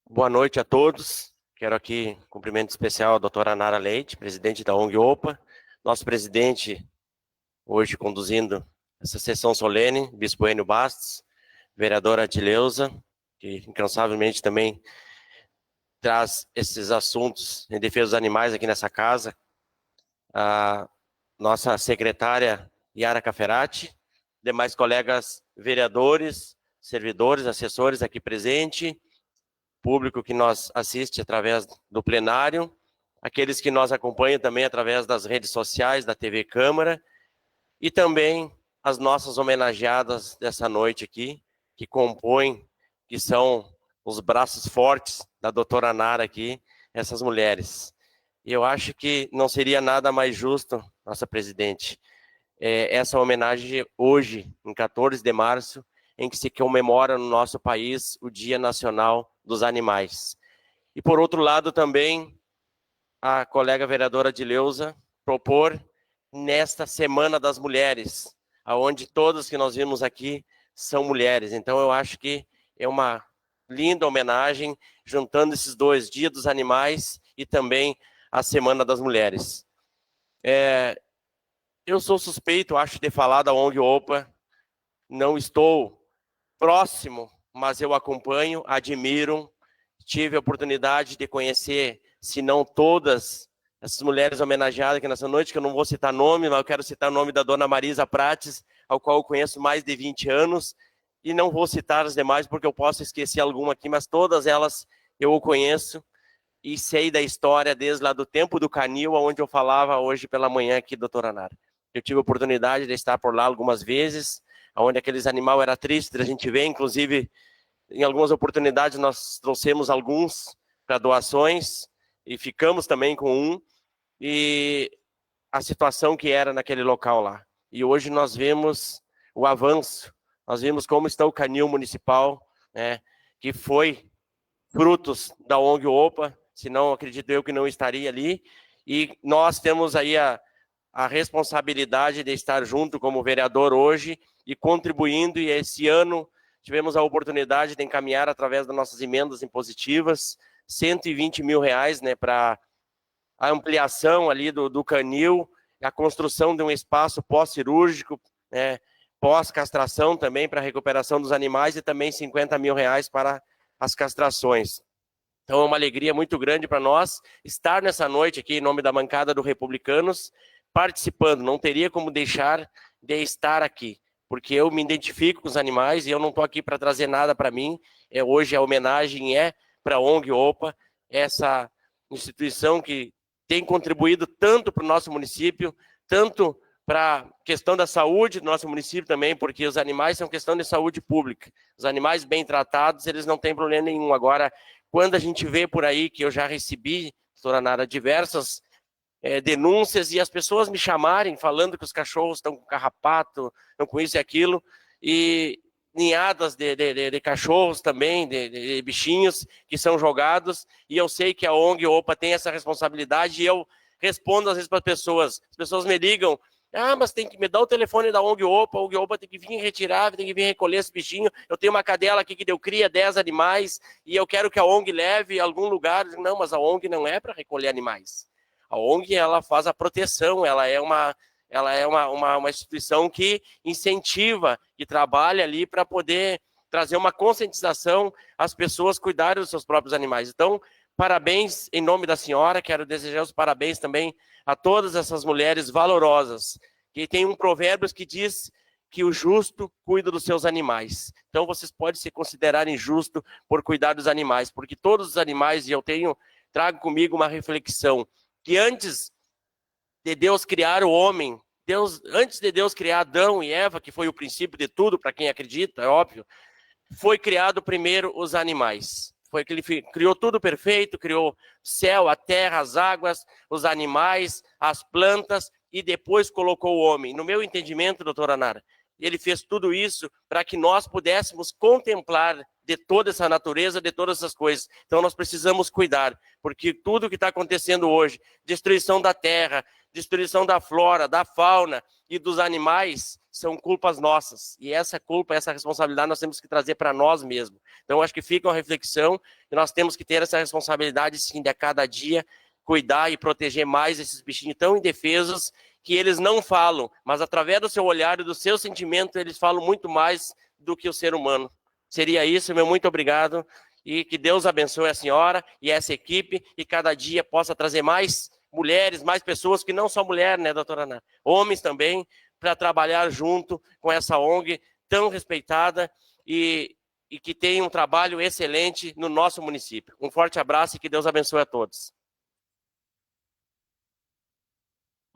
Boa noite a todos. Quero aqui cumprimento especial à doutora Nara Leite, presidente da ONG OPA, nosso presidente hoje conduzindo essa sessão solene, Bispo Enio Bastos, vereadora Adileuza, que incansavelmente também traz esses assuntos em defesa dos animais aqui nessa casa, a nossa secretária Yara Caferati, demais colegas vereadores, servidores, assessores aqui presentes, público que nos assiste através do plenário, aqueles que nos acompanham também através das redes sociais, da TV Câmara, e também as nossas homenageadas dessa noite aqui, que compõem, que são os braços fortes da doutora Nara aqui, essas mulheres. E eu acho que não seria nada mais justo, nossa presidente, essa homenagem hoje, em 14 de março, em que se comemora no nosso país o Dia Nacional dos Animais. E por outro lado também, a colega vereadora Adileuza propor nesta Semana das Mulheres, aonde todas que nós vimos aqui são mulheres. Então eu acho que é uma linda homenagem, juntando esses dois, Dia dos Animais e também a Semana das Mulheres. Eu sou suspeito, acho, de falar da ONG OPA, não estou próximo, mas eu acompanho, admiro, tive a oportunidade de conhecer, se não todas, essas mulheres homenageadas aqui nessa noite, que eu não vou citar nome, mas eu quero citar o nome da dona Marisa Prates, ao qual eu conheço mais de 20 anos, e não vou citar as demais porque eu posso esquecer alguma aqui, mas todas elas eu conheço e sei da história desde lá do tempo do canil, onde eu falava hoje pela manhã aqui, doutora Nara. Eu tive a oportunidade de estar por lá algumas vezes, onde aqueles animais era triste, a gente vê, inclusive, em algumas oportunidades nós trouxemos alguns para doações e ficamos também com um, e a situação que era naquele local lá. E hoje nós vemos o avanço, nós vimos como está o canil municipal, né, que foi frutos da ONG OPA, senão acredito eu que não estaria ali, e nós temos aí a responsabilidade de estar junto como vereador hoje e contribuindo, e esse ano tivemos a oportunidade de encaminhar através das nossas emendas impositivas 120 mil reais, né, para a ampliação ali do canil, a construção de um espaço pós-cirúrgico, né, pós-castração também para a recuperação dos animais e também 50 mil reais para as castrações. Então é uma alegria muito grande para nós estar nessa noite aqui em nome da bancada do Republicanos, participando, não teria como deixar de estar aqui, porque eu me identifico com os animais e eu não estou aqui para trazer nada para mim. Hoje a homenagem para a ONG OPA, essa instituição que tem contribuído tanto para o nosso município, tanto para a questão da saúde do nosso município também, porque os animais são questão de saúde pública. Os animais bem tratados, eles não têm problema nenhum. Agora, quando a gente vê por aí, que eu já recebi, doutora Nara, diversas denúncias e as pessoas me chamarem falando que os cachorros estão com carrapato, estão com isso e aquilo, e ninhadas de cachorros também, de bichinhos que são jogados, e eu sei que a ONG OPA tem essa responsabilidade, e eu respondo às vezes para as pessoas me ligam, mas tem que me dar o telefone da ONG OPA, a ONG OPA tem que vir retirar, tem que vir recolher esse bichinho, eu tenho uma cadela aqui que deu cria, 10 animais, e eu quero que a ONG leve a algum lugar. Não, mas a ONG não é para recolher animais. A ONG, ela faz a proteção, ela é uma instituição que incentiva, que trabalha ali para poder trazer uma conscientização às pessoas cuidarem dos seus próprios animais. Então, parabéns em nome da senhora, quero desejar os parabéns também a todas essas mulheres valorosas, que tem um provérbio que diz que o justo cuida dos seus animais. Então, vocês podem se considerar injusto por cuidar dos animais, porque todos os animais, e eu trago comigo uma reflexão, que antes de Deus criar o homem, antes de Deus criar Adão e Eva, que foi o princípio de tudo, para quem acredita, é óbvio, foi criado primeiro os animais. Foi que ele criou tudo perfeito, criou o céu, a terra, as águas, os animais, as plantas, e depois colocou o homem. No meu entendimento, doutora Nara, ele fez tudo isso para que nós pudéssemos contemplar de toda essa natureza, de todas essas coisas. Então nós precisamos cuidar, porque tudo que está acontecendo hoje, destruição da terra, destruição da flora, da fauna e dos animais, são culpas nossas. E essa culpa, essa responsabilidade nós temos que trazer para nós mesmos. Então acho que fica uma reflexão e nós temos que ter essa responsabilidade, sim, de a cada dia cuidar e proteger mais esses bichinhos tão indefesos que eles não falam, mas através do seu olhar e do seu sentimento, eles falam muito mais do que o ser humano. Seria isso, meu muito obrigado, e que Deus abençoe a senhora e essa equipe, e cada dia possa trazer mais mulheres, mais pessoas, que não só mulher, né, doutora Ana? Homens também, para trabalhar junto com essa ONG tão respeitada e que tem um trabalho excelente no nosso município. Um forte abraço e que Deus abençoe a todos.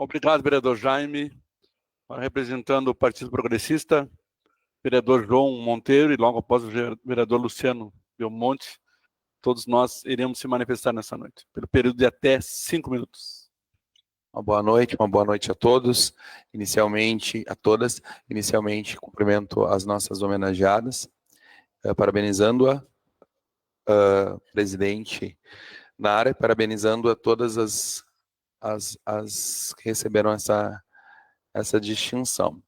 Obrigado, vereador Jaime. Representando o Partido Progressista, vereador João Monteiro, e logo após o vereador Luciano Belmonte, todos nós iremos se manifestar nessa noite, pelo período de até 5 minutos. Uma boa noite a todos, inicialmente, a todas. Inicialmente, cumprimento as nossas homenageadas, parabenizando-a, presidente Nara, parabenizando a todas as que receberam essa distinção.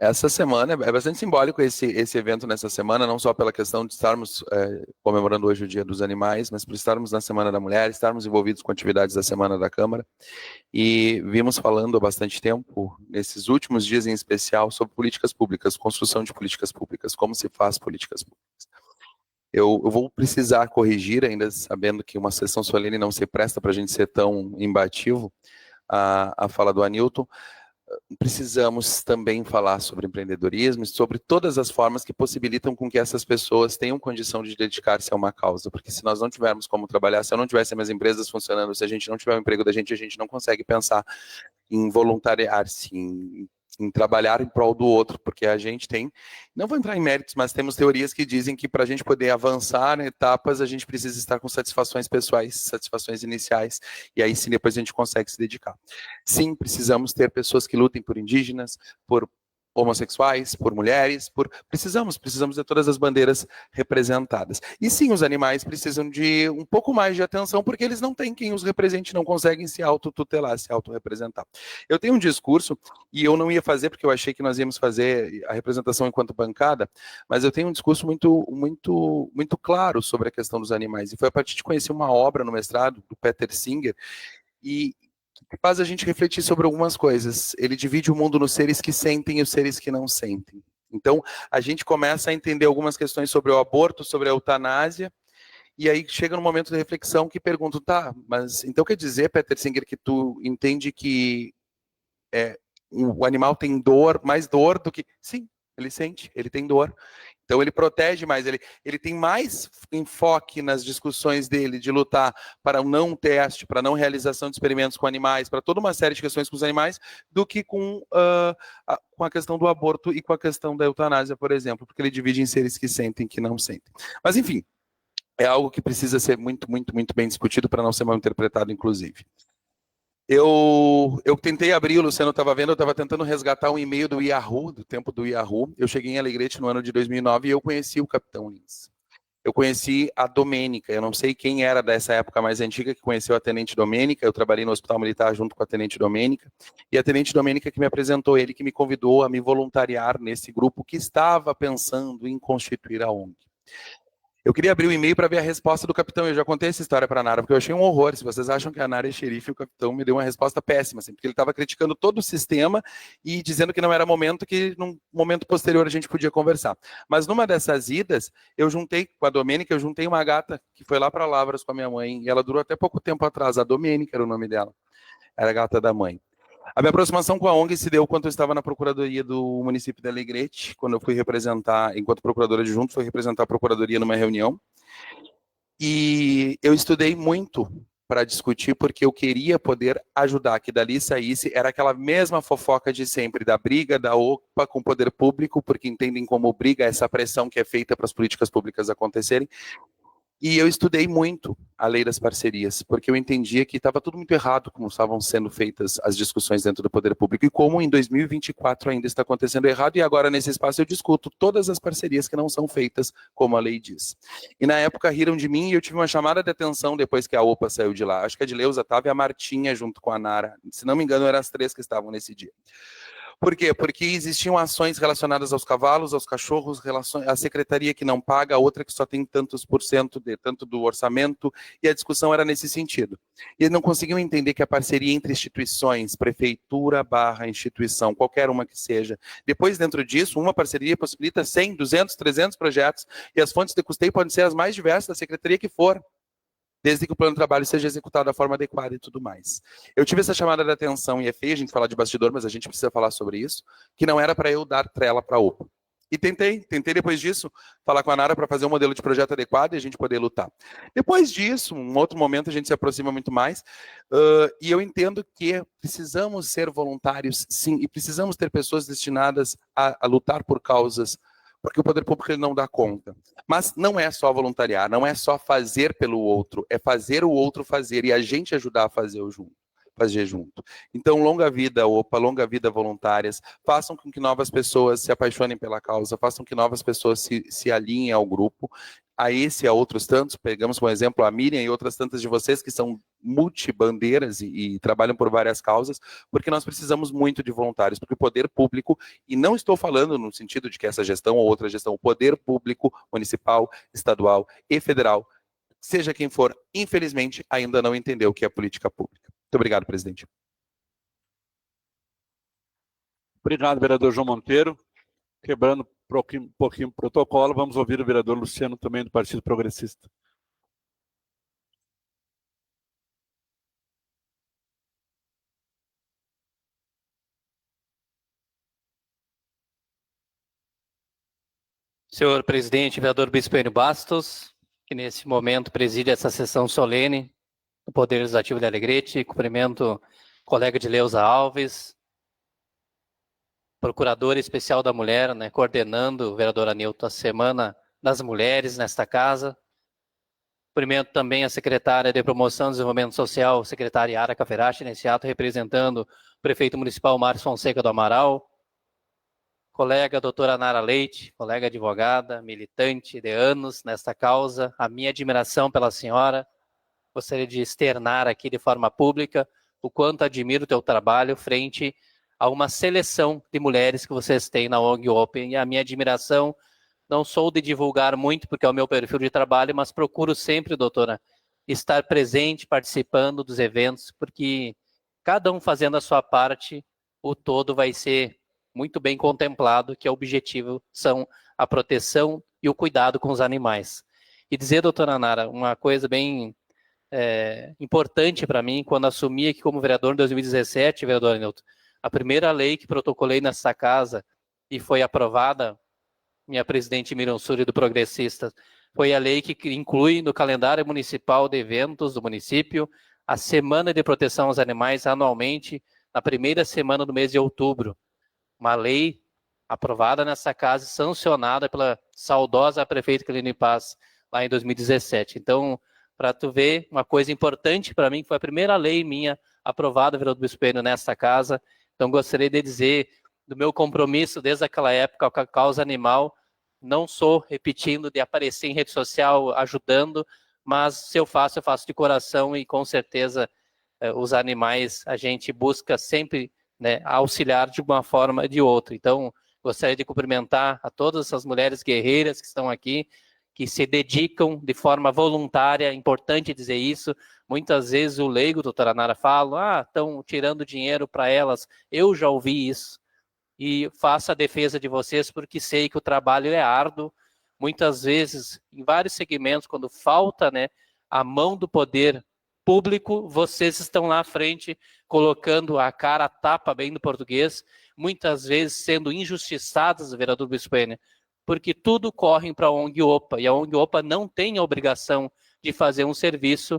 Essa semana, é bastante simbólico esse evento nessa semana, não só pela questão de estarmos comemorando hoje o Dia dos Animais, mas por estarmos na Semana da Mulher, estarmos envolvidos com atividades da Semana da Câmara, e vimos falando há bastante tempo, nesses últimos dias em especial, sobre políticas públicas, construção de políticas públicas, como se faz políticas públicas. Eu vou precisar corrigir, ainda sabendo que uma sessão solene não se presta para a gente ser tão imbativo, a fala do Anilton. Precisamos também falar sobre empreendedorismo e sobre todas as formas que possibilitam com que essas pessoas tenham condição de dedicar-se a uma causa, porque se nós não tivermos como trabalhar, se eu não tivesse as empresas funcionando, se a gente não tiver o emprego da gente, a gente não consegue pensar em voluntariar-se, em trabalhar em prol do outro, porque a gente tem, não vou entrar em méritos, mas temos teorias que dizem que para a gente poder avançar em etapas, a gente precisa estar com satisfações pessoais, satisfações iniciais, e aí sim depois a gente consegue se dedicar. Sim, precisamos ter pessoas que lutem por indígenas, por homossexuais, por mulheres, precisamos de todas as bandeiras representadas. E sim, os animais precisam de um pouco mais de atenção, porque eles não têm quem os represente, não conseguem se autotutelar, se autorrepresentar. Eu tenho um discurso, e eu não ia fazer, porque eu achei que nós íamos fazer a representação enquanto bancada, mas eu tenho um discurso muito claro sobre a questão dos animais, e foi a partir de conhecer uma obra no mestrado, do Peter Singer, e que faz a gente refletir sobre algumas coisas. Ele divide o mundo nos seres que sentem e os seres que não sentem. Então, a gente começa a entender algumas questões sobre o aborto, sobre a eutanásia, e aí chega no momento de reflexão que pergunto, tá, mas então quer dizer, Peter Singer, que tu entende que o animal tem dor, mais dor do que... Sim, ele sente, ele tem dor. Então ele protege mais, ele tem mais enfoque nas discussões dele de lutar para um não teste, para não realização de experimentos com animais, para toda uma série de questões com os animais, do que com a questão do aborto e com a questão da eutanásia, por exemplo, porque ele divide em seres que sentem e que não sentem. Mas enfim, é algo que precisa ser muito bem discutido para não ser mal interpretado, inclusive. Eu tentei abrir, o Luciano estava vendo, eu estava tentando resgatar um e-mail do Yahoo, do tempo do Yahoo. Eu cheguei em Alegrete no ano de 2009 e eu conheci o Capitão Lins. Eu conheci a Domênica, eu não sei quem era dessa época mais antiga que conheceu a Tenente Domênica, eu trabalhei no Hospital Militar junto com a Tenente Domênica, e a Tenente Domênica que me apresentou, ele que me convidou a me voluntariar nesse grupo que estava pensando em constituir a ONG. Eu queria abrir o e-mail para ver a resposta do capitão. Eu já contei essa história para a Nara, porque eu achei um horror. Se vocês acham que a Nara é xerife, o capitão me deu uma resposta péssima, assim, porque ele estava criticando todo o sistema e dizendo que não era momento, que num momento posterior a gente podia conversar. Mas numa dessas idas, eu juntei com a Domênica, eu juntei uma gata que foi lá para Lavras com a minha mãe, e ela durou até pouco tempo atrás. A Domênica era o nome dela. Era a gata da mãe. A minha aproximação com a ONG se deu quando eu estava na Procuradoria do município de Alegrete, quando eu fui representar, enquanto procurador adjunto, fui representar a Procuradoria numa reunião. E eu estudei muito para discutir, porque eu queria poder ajudar, que dali saísse, era aquela mesma fofoca de sempre, da briga da OPA com o poder público, porque entendem como briga essa pressão que é feita para as políticas públicas acontecerem. E eu estudei muito a lei das parcerias, porque eu entendia que estava tudo muito errado como estavam sendo feitas as discussões dentro do poder público e como em 2024 ainda está acontecendo errado, e agora nesse espaço eu discuto todas as parcerias que não são feitas como a lei diz. E na época riram de mim e eu tive uma chamada de atenção depois que a OPA saiu de lá. Acho que a Dileuza estava e a Martinha junto com a Nara, se não me engano eram as 3 que estavam nesse dia. Por quê? Porque existiam ações relacionadas aos cavalos, aos cachorros, a secretaria que não paga, a outra que só tem tantos por cento de tanto do orçamento, e a discussão era nesse sentido. E eles não conseguiam entender que a parceria entre instituições, prefeitura / instituição, qualquer uma que seja, depois dentro disso, uma parceria possibilita 100, 200, 300 projetos, e as fontes de custeio podem ser as mais diversas da secretaria que for, desde que o plano de trabalho seja executado da forma adequada e tudo mais. Eu tive essa chamada de atenção, e é feio a gente falar de bastidor, mas a gente precisa falar sobre isso, que não era para eu dar trela para a OPA. E tentei depois disso, falar com a Nara para fazer um modelo de projeto adequado e a gente poder lutar. Depois disso, um outro momento, a gente se aproxima muito mais, e eu entendo que precisamos ser voluntários, sim, e precisamos ter pessoas destinadas a lutar por causas, porque o poder público ele não dá conta. Mas não é só voluntariar, não é só fazer pelo outro, é fazer o outro fazer e a gente ajudar a fazer junto. Então, longa vida OPA, longa vida voluntárias, façam com que novas pessoas se apaixonem pela causa, façam que novas pessoas se alinhem ao grupo, a esse e a outros tantos, pegamos por exemplo a Miriam e outras tantas de vocês que são multibandeiras e trabalham por várias causas, porque nós precisamos muito de voluntários, porque o poder público, e não estou falando no sentido de que essa gestão ou outra gestão, o poder público municipal, estadual e federal, seja quem for, infelizmente ainda não entendeu o que é política pública. Muito obrigado, presidente. Obrigado, vereador João Monteiro. Quebrando um pouquinho o protocolo, vamos ouvir o vereador Luciano, também do Partido Progressista. Senhor presidente, vereador Bispo Enio Bastos, que nesse momento preside essa sessão solene do Poder Legislativo de Alegrete, cumprimento o colega Dileuza Alves, procuradora especial da mulher, né, coordenando, vereadora Nilton, a Semana das Mulheres nesta casa. Cumprimento também a secretária de Promoção e Desenvolvimento Social, secretária Yara Caferache, nesse ato representando o prefeito municipal Márcio Fonseca do Amaral, colega doutora Nara Leite, colega advogada, militante de anos nesta causa, a minha admiração pela senhora. Gostaria de externar aqui de forma pública o quanto admiro o teu trabalho frente a uma seleção de mulheres que vocês têm na ONG Open. E a minha admiração, não sou de divulgar muito, porque é o meu perfil de trabalho, mas procuro sempre, doutora, estar presente, participando dos eventos, porque cada um fazendo a sua parte, o todo vai ser muito bem contemplado, que é o objetivo são a proteção e o cuidado com os animais. E dizer, doutora Nara, uma coisa bem importante para mim, quando assumi aqui como vereador em 2017, vereadora Nilton, a primeira lei que protocolei nessa casa e foi aprovada, minha presidente Miriam Suri do Progressista, foi a lei que inclui no calendário municipal de eventos do município a Semana de Proteção aos Animais anualmente, na primeira semana do mês de outubro. Uma lei aprovada nessa casa e sancionada pela saudosa prefeita Cleline Paz lá em 2017. Então, para tu ver, uma coisa importante para mim, que foi a primeira lei minha aprovada, vereador Bispo Enio, nesta casa. Então, gostaria de dizer do meu compromisso desde aquela época com a causa animal. Não sou repetindo de aparecer em rede social ajudando, mas se eu faço de coração e com certeza os animais a gente busca sempre, né, auxiliar de uma forma ou de outra. Então, gostaria de cumprimentar a todas essas mulheres guerreiras que estão aqui, que se dedicam de forma voluntária, é importante dizer isso. Muitas vezes o leigo, doutora Nara, fala, estão tirando dinheiro para elas. Eu já ouvi isso. E faço a defesa de vocês porque sei que o trabalho é árduo. Muitas vezes, em vários segmentos, quando falta, né, a mão do poder público, vocês estão lá à frente, colocando a cara a tapa, bem do português, muitas vezes sendo injustiçados, vereador Bispo Enner, porque tudo corre para a ONG-OPA, e a ONG-OPA não tem a obrigação de fazer um serviço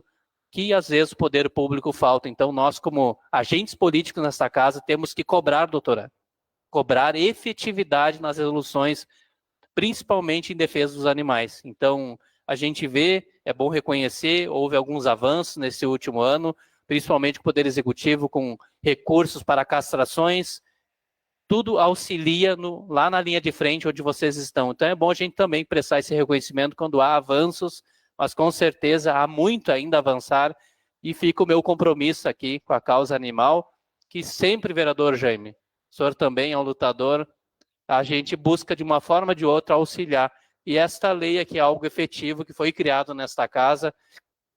que, às vezes, o poder público falta. Então, nós, como agentes políticos nesta casa, temos que cobrar, doutora, cobrar efetividade nas resoluções, principalmente em defesa dos animais. Então, a gente vê, é bom reconhecer, houve alguns avanços nesse último ano, principalmente o Poder Executivo com recursos para castrações, tudo auxilia lá na linha de frente onde vocês estão. Então é bom a gente também prestar esse reconhecimento quando há avanços, mas com certeza há muito ainda a avançar, e fica o meu compromisso aqui com a causa animal, que sempre, vereador Jaime, o senhor também é um lutador, a gente busca de uma forma ou de outra auxiliar. E esta lei aqui é algo efetivo que foi criado nesta casa,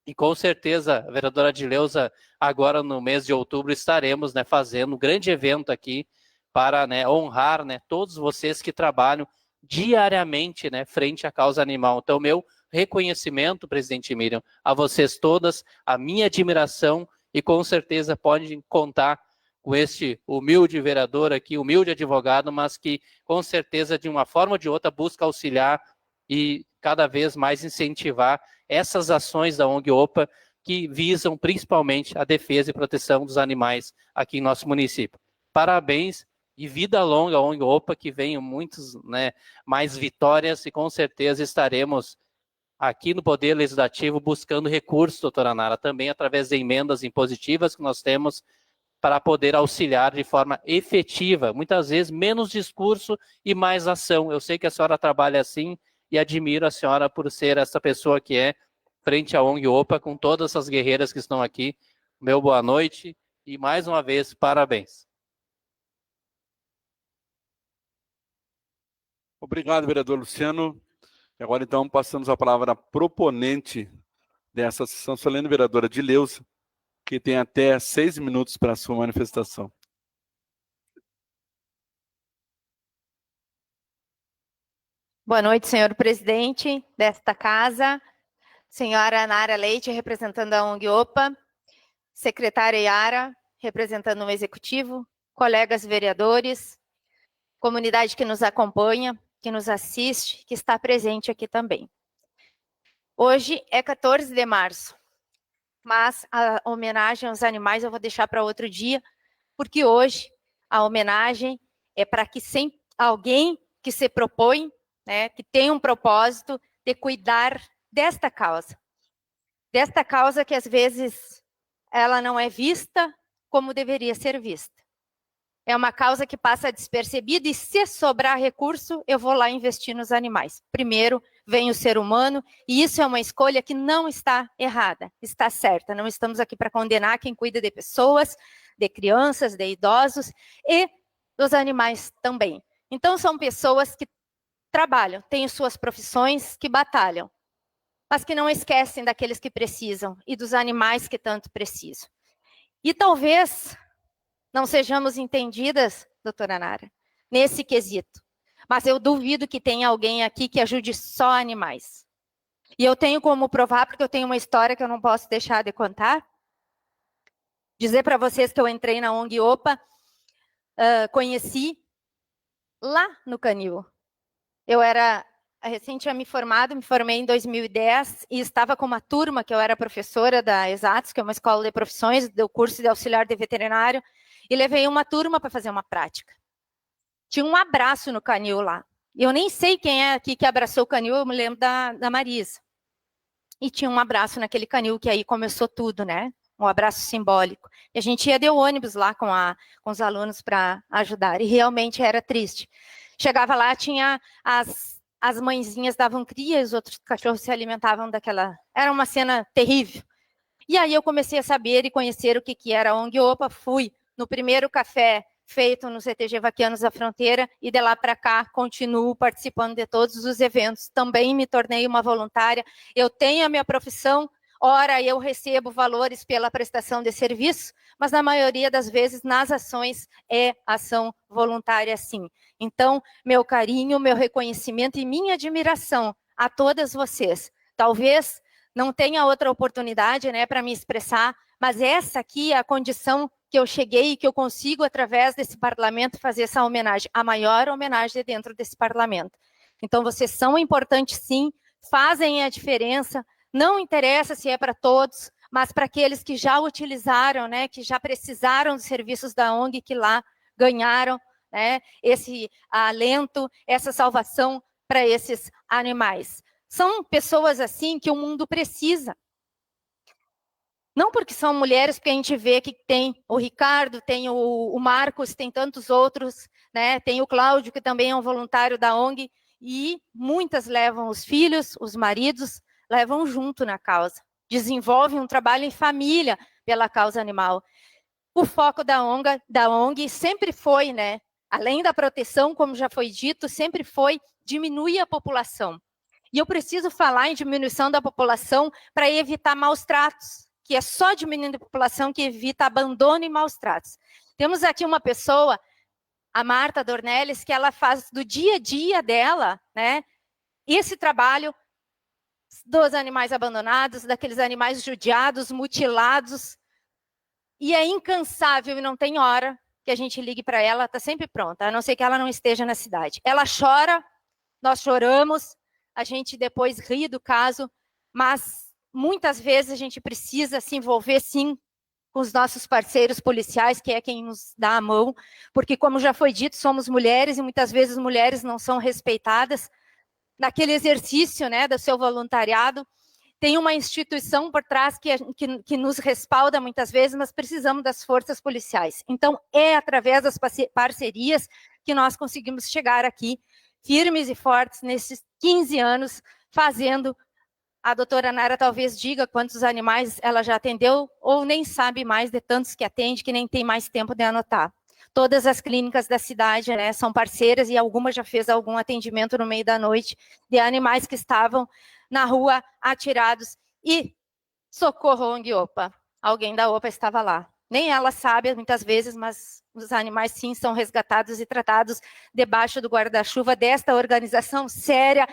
e com certeza, a vereadora Adileuza, agora no mês de outubro, estaremos, né, fazendo um grande evento aqui para, né, honrar, né, todos vocês que trabalham diariamente, né, frente à causa animal. Então, meu reconhecimento, presidente Miriam, a vocês todas, a minha admiração, e com certeza podem contar com este humilde vereador aqui, humilde advogado, mas que com certeza de uma forma ou de outra busca auxiliar e cada vez mais incentivar essas ações da ONG-OPA que visam principalmente a defesa e proteção dos animais aqui em nosso município. Parabéns e vida longa à ONG-OPA, que venham muitos, né, mais vitórias, e com certeza estaremos aqui no Poder Legislativo buscando recursos, doutora Nara, também através de emendas impositivas que nós temos para poder auxiliar de forma efetiva, muitas vezes menos discurso e mais ação. Eu sei que a senhora trabalha assim e admiro a senhora por ser essa pessoa que é frente à ONG-OPA, com todas essas guerreiras que estão aqui. Meu boa noite e mais uma vez, parabéns. Obrigado, vereador Luciano. E agora, então, passamos a palavra à proponente dessa sessão solene, vereadora Adileuza, que tem até 6 minutos para a sua manifestação. Boa noite, senhor presidente desta casa, senhora Nara Leite, representando a ONG-OPA, secretária Yara, representando o executivo, colegas vereadores, comunidade que nos acompanha, que nos assiste, que está presente aqui também. Hoje é 14 de março, mas a homenagem aos animais eu vou deixar para outro dia, porque hoje a homenagem é para que sempre alguém que se propõe, né, que tem um propósito de cuidar desta causa que às vezes ela não é vista como deveria ser vista. É uma causa que passa despercebida, e se sobrar recurso, eu vou lá investir nos animais. Primeiro vem o ser humano, e isso é uma escolha que não está errada, está certa. Não estamos aqui para condenar quem cuida de pessoas, de crianças, de idosos e dos animais também. Então, são pessoas que trabalham, têm suas profissões, que batalham, mas que não esquecem daqueles que precisam e dos animais que tanto precisam. E talvez não sejamos entendidas, doutora Nara, nesse quesito. Mas eu duvido que tenha alguém aqui que ajude só animais. E eu tenho como provar, porque eu tenho uma história que eu não posso deixar de contar. Dizer para vocês que eu entrei na ONG-OPA, conheci lá no Canil. Eu recém tinha me formei em 2010 e estava com uma turma, que eu era professora da Exatos, que é uma escola de profissões, do curso de auxiliar de veterinário, e levei uma turma para fazer uma prática. Tinha um abraço no canil lá. Eu nem sei quem é aqui que abraçou o canil, eu me lembro da Marisa. E tinha um abraço naquele canil, que aí começou tudo, né? Um abraço simbólico. E a gente ia de ônibus lá com os alunos para ajudar. E realmente era triste. Chegava lá, tinha as mãezinhas davam cria, os outros cachorros se alimentavam daquela... Era uma cena terrível. E aí eu comecei a saber e conhecer o que era a ONG-OPA. Fui no primeiro café feito no CTG Vaquianos da Fronteira, e de lá para cá continuo participando de todos os eventos. Também me tornei uma voluntária. Eu tenho a minha profissão, ora eu recebo valores pela prestação de serviço, mas na maioria das vezes nas ações é ação voluntária, sim. Então, meu carinho, meu reconhecimento e minha admiração a todas vocês. Talvez não tenha outra oportunidade, né, para me expressar, mas essa aqui é a condição que eu cheguei e que eu consigo, através desse parlamento, fazer essa homenagem, a maior homenagem dentro desse parlamento. Então, vocês são importantes, sim, fazem a diferença, não interessa se é para todos, mas para aqueles que já utilizaram, né, que já precisaram dos serviços da ONG, que lá ganharam, né, esse alento, essa salvação para esses animais. São pessoas assim que o mundo precisa. Não porque são mulheres, porque a gente vê que tem o Ricardo, tem o Marcos, tem tantos outros, né? Tem o Cláudio, que também é um voluntário da ONG, e muitas levam os filhos, os maridos, levam junto na causa. Desenvolvem um trabalho em família pela causa animal. O foco da ONG sempre foi, né? Além da proteção, como já foi dito, sempre foi diminuir a população. E eu preciso falar em diminuição da população para evitar maus tratos, que é só diminuindo a população que evita abandono e maus tratos. Temos aqui uma pessoa, a Marta Dornelles, que ela faz do dia a dia dela, né, esse trabalho dos animais abandonados, daqueles animais judiados, mutilados, e é incansável e não tem hora que a gente ligue para ela, está sempre pronta, a não ser que ela não esteja na cidade. Ela chora, nós choramos, a gente depois ri do caso, mas muitas vezes a gente precisa se envolver, sim, com os nossos parceiros policiais, que é quem nos dá a mão, porque, como já foi dito, somos mulheres e muitas vezes mulheres não são respeitadas. Naquele exercício, né, do seu voluntariado, tem uma instituição por trás que nos respalda muitas vezes, mas precisamos das forças policiais. Então, é através das parcerias que nós conseguimos chegar aqui, firmes e fortes, nesses 15 anos, fazendo. A doutora Nara talvez diga quantos animais ela já atendeu, ou nem sabe mais de tantos que atende, que nem tem mais tempo de anotar. Todas as clínicas da cidade, né, são parceiras, e alguma já fez algum atendimento no meio da noite de animais que estavam na rua atirados. E socorro, ONG OPA. Alguém da OPA estava lá. Nem ela sabe, muitas vezes, mas os animais, sim, são resgatados e tratados debaixo do guarda-chuva desta organização séria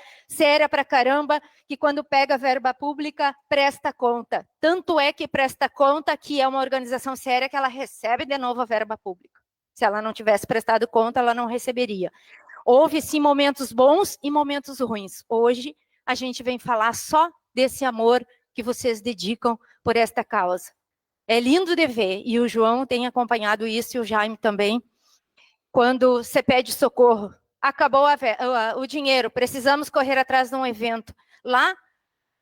pra caramba, que quando pega verba pública, presta conta. Tanto é que presta conta que é uma organização séria que ela recebe de novo a verba pública. Se ela não tivesse prestado conta, ela não receberia. Houve, sim, momentos bons e momentos ruins. Hoje, a gente vem falar só desse amor que vocês dedicam por esta causa. É lindo de ver, e o João tem acompanhado isso, e o Jaime também. Quando você pede socorro, acabou o dinheiro, precisamos correr atrás de um evento. Lá,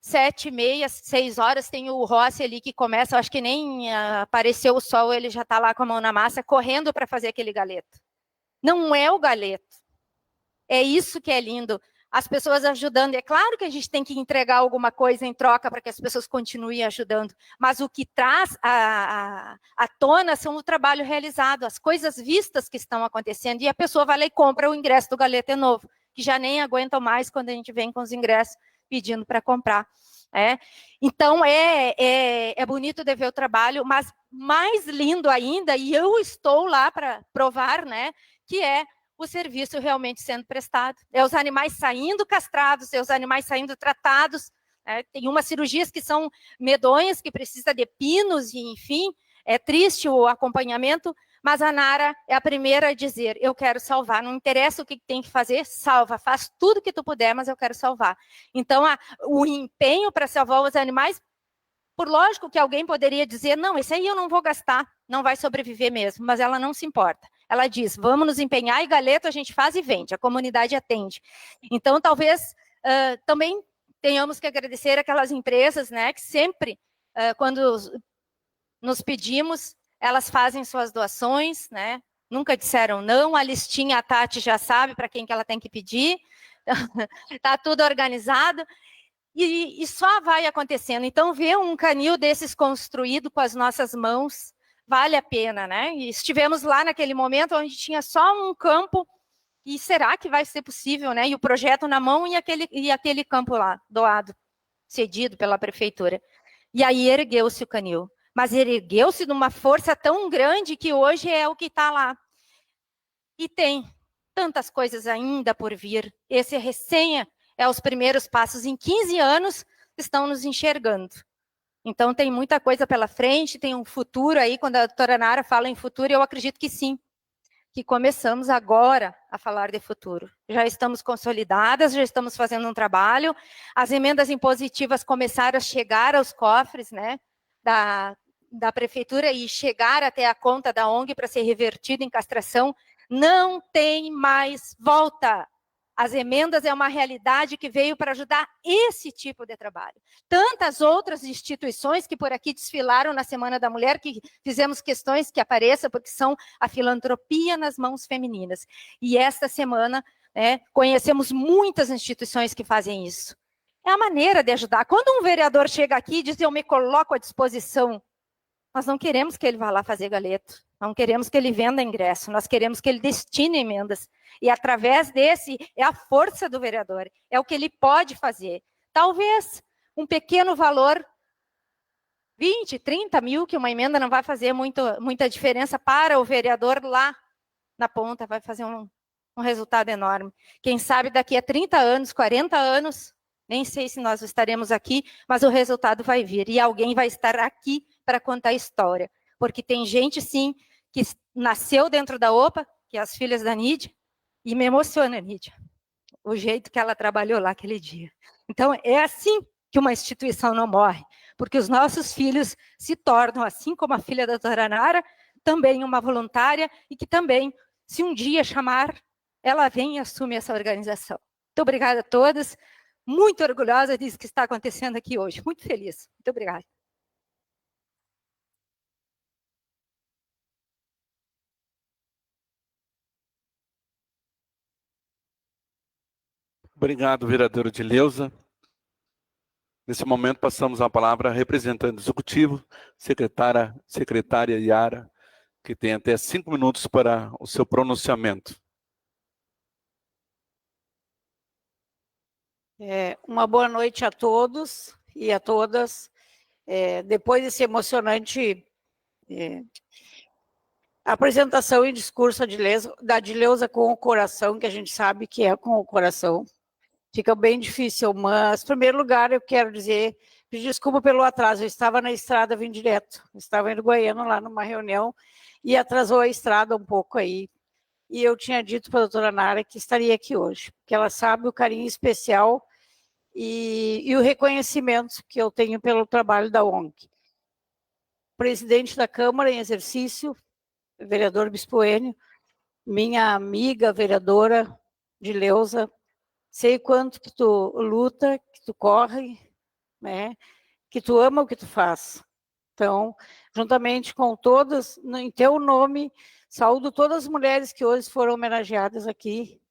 7h30, 6 horas, tem o Rossi ali que começa, acho que nem apareceu o sol, ele já está lá com a mão na massa, correndo para fazer aquele galeto. Não é o galeto. É isso que é lindo. As pessoas ajudando. É claro que a gente tem que entregar alguma coisa em troca para que as pessoas continuem ajudando, mas o que traz à tona são o trabalho realizado, as coisas vistas que estão acontecendo, e a pessoa vai lá e compra o ingresso do galeto de novo, que já nem aguentam mais quando a gente vem com os ingressos pedindo para comprar. Então, é bonito de ver o trabalho, mas mais lindo ainda, e eu estou lá para provar, né, que é o serviço realmente sendo prestado. É os animais saindo castrados, é os animais saindo tratados. Tem umas cirurgias que são medonhas, que precisa de pinos, e enfim, é triste o acompanhamento, mas a Nara é a primeira a dizer, eu quero salvar, não interessa o que tem que fazer, salva, faz tudo que tu puder, mas eu quero salvar. Então, o empenho para salvar os animais, por lógico que alguém poderia dizer, não, esse aí eu não vou gastar, não vai sobreviver mesmo, mas ela não se importa. Ela diz, vamos nos empenhar, e galeto a gente faz e vende, a comunidade atende. Então, talvez também tenhamos que agradecer aquelas empresas, né, que sempre, quando nos pedimos, elas fazem suas doações, né, nunca disseram não, a listinha a Tati já sabe para quem que ela tem que pedir, está tudo organizado, e só vai acontecendo. Então, ver um canil desses construído com as nossas mãos, vale a pena, né? E estivemos lá naquele momento onde tinha só um campo, e será que vai ser possível, né? E o projeto na mão e aquele campo lá, doado, cedido pela prefeitura. E aí ergueu-se o canil. Mas ergueu-se de uma força tão grande que hoje é o que está lá. E tem tantas coisas ainda por vir. Esse recém é os primeiros passos. Em 15 anos, estão nos enxergando. Então, tem muita coisa pela frente, tem um futuro aí. Quando a doutora Nara fala em futuro, eu acredito que sim, que começamos agora a falar de futuro. Já estamos consolidadas, já estamos fazendo um trabalho, as emendas impositivas começaram a chegar aos cofres, né, da prefeitura e chegar até a conta da ONG para ser revertido em castração. Não tem mais volta. As emendas é uma realidade que veio para ajudar esse tipo de trabalho. Tantas outras instituições que por aqui desfilaram na Semana da Mulher, que fizemos questões que apareçam, porque são a filantropia nas mãos femininas. E esta semana, né, conhecemos muitas instituições que fazem isso. É a maneira de ajudar. Quando um vereador chega aqui e diz, eu me coloco à disposição, nós não queremos que ele vá lá fazer galeto, não queremos que ele venda ingresso, nós queremos que ele destine emendas. E através desse, é a força do vereador, é o que ele pode fazer. Talvez um pequeno valor, 20, 30 mil, que uma emenda não vai fazer muita diferença para o vereador lá na ponta, vai fazer um resultado enorme. Quem sabe daqui a 30 anos, 40 anos, nem sei se nós estaremos aqui, mas o resultado vai vir. E alguém vai estar aqui para contar a história. Porque tem gente, sim, que nasceu dentro da OPA, que é as filhas da Nídia, e me emociona, Nídia, o jeito que ela trabalhou lá aquele dia. Então, é assim que uma instituição não morre, porque os nossos filhos se tornam, assim como a filha da doutora Nara, também uma voluntária, e que também, se um dia chamar, ela vem e assume essa organização. Muito obrigada a todas, muito orgulhosa disso que está acontecendo aqui hoje, muito feliz. Muito obrigada. Obrigado, vereadora Edileuza. Nesse momento, passamos a palavra à representante do Executivo, secretária Yara, que tem até 5 minutos para o seu pronunciamento. Uma boa noite a todos e a todas. Depois desse emocionante apresentação e discurso da Edileuza com o coração, que a gente sabe que é com o coração, fica bem difícil, mas, em primeiro lugar, eu quero pedir desculpa pelo atraso, eu estava na estrada, vim direto, eu estava indo Goiânia lá numa reunião, e atrasou a estrada um pouco aí, e eu tinha dito para a doutora Nara que estaria aqui hoje, porque ela sabe o carinho especial e o reconhecimento que eu tenho pelo trabalho da ONG. Presidente da Câmara em exercício, vereador Bispo Enio, minha amiga vereadora Edileuza, sei quanto que tu luta, que tu corre, né? Que tu ama o que tu faz. Então, juntamente com todas, em teu nome, saúdo todas as mulheres que hoje foram homenageadas aqui,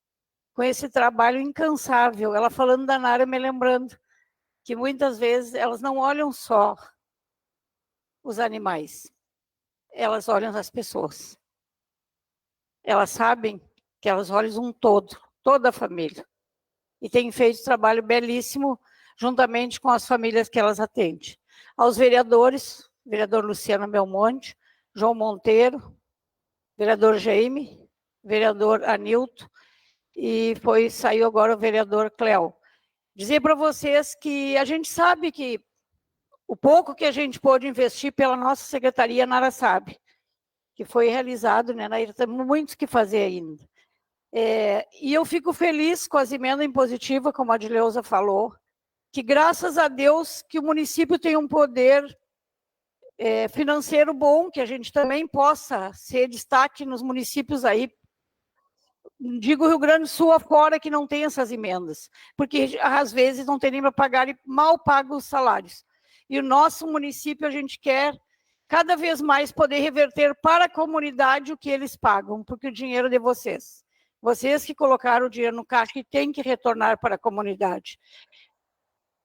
com esse trabalho incansável. Ela falando da Nara, me lembrando que muitas vezes elas não olham só os animais, elas olham as pessoas. Elas sabem que elas olham um todo, toda a família. E tem feito um trabalho belíssimo juntamente com as famílias que elas atendem. Aos vereadores, vereador Luciano Belmonte, João Monteiro, vereador Jaime, vereador Anilton, e saiu agora o vereador Cléo. Dizer para vocês que a gente sabe que o pouco que a gente pôde investir pela nossa secretaria, a Nara sabe, que foi realizado, né, Naira, temos muitos que fazer ainda. E eu fico feliz com as emendas impositivas, como a Edileuza falou, que graças a Deus que o município tem um poder financeiro bom, que a gente também possa ser destaque nos municípios aí, digo Rio Grande do Sul afora, que não tem essas emendas, porque às vezes não tem nem para pagar e mal pagam os salários. E o nosso município a gente quer cada vez mais poder reverter para a comunidade o que eles pagam, porque o dinheiro é de vocês. Vocês que colocaram o dinheiro no caixa e têm que retornar para a comunidade.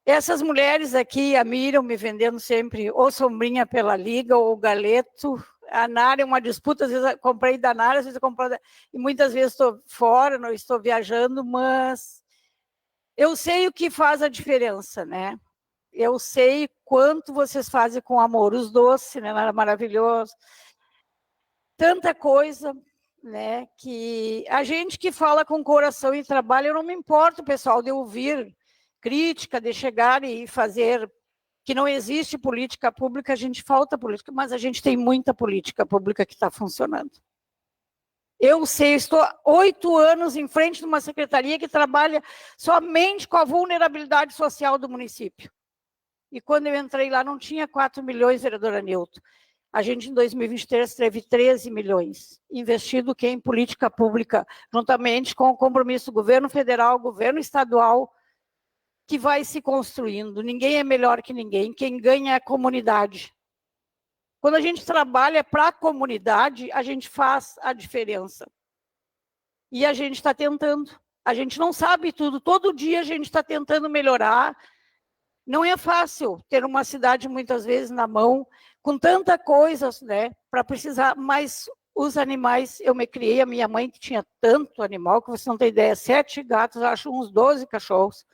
Essas mulheres aqui, a Miriam me vendendo sempre ou sombrinha pela liga ou galeto. A Nara é uma disputa, às vezes eu comprei da Nara, às vezes eu comprei e muitas vezes estou fora, não estou viajando, mas eu sei o que faz a diferença, né? Eu sei quanto vocês fazem com amor, os doces, né, Nara, maravilhoso. Tanta coisa, né, que a gente que fala com coração e trabalha, eu não me importo, pessoal, de ouvir crítica, de chegar e fazer que não existe política pública, a gente falta política, mas a gente tem muita política pública que está funcionando. Eu sei, estou 8 anos em frente de uma secretaria que trabalha somente com a vulnerabilidade social do município. E quando eu entrei lá, não tinha 4 milhões, vereadora Nilton. A gente, em 2023, teve 13 milhões, investido em política pública, juntamente com o compromisso do governo federal, governo estadual, que vai se construindo. Ninguém é melhor que ninguém, quem ganha é a comunidade. Quando a gente trabalha para a comunidade, a gente faz a diferença. E a gente está tentando. A gente não sabe tudo. Todo dia a gente está tentando melhorar. Não é fácil ter uma cidade, muitas vezes, na mão, com tanta coisa, né, para precisar. Mas os animais, eu me criei, a minha mãe que tinha tanto animal, que você não tem ideia, 7 gatos, acho uns 12 cachorros.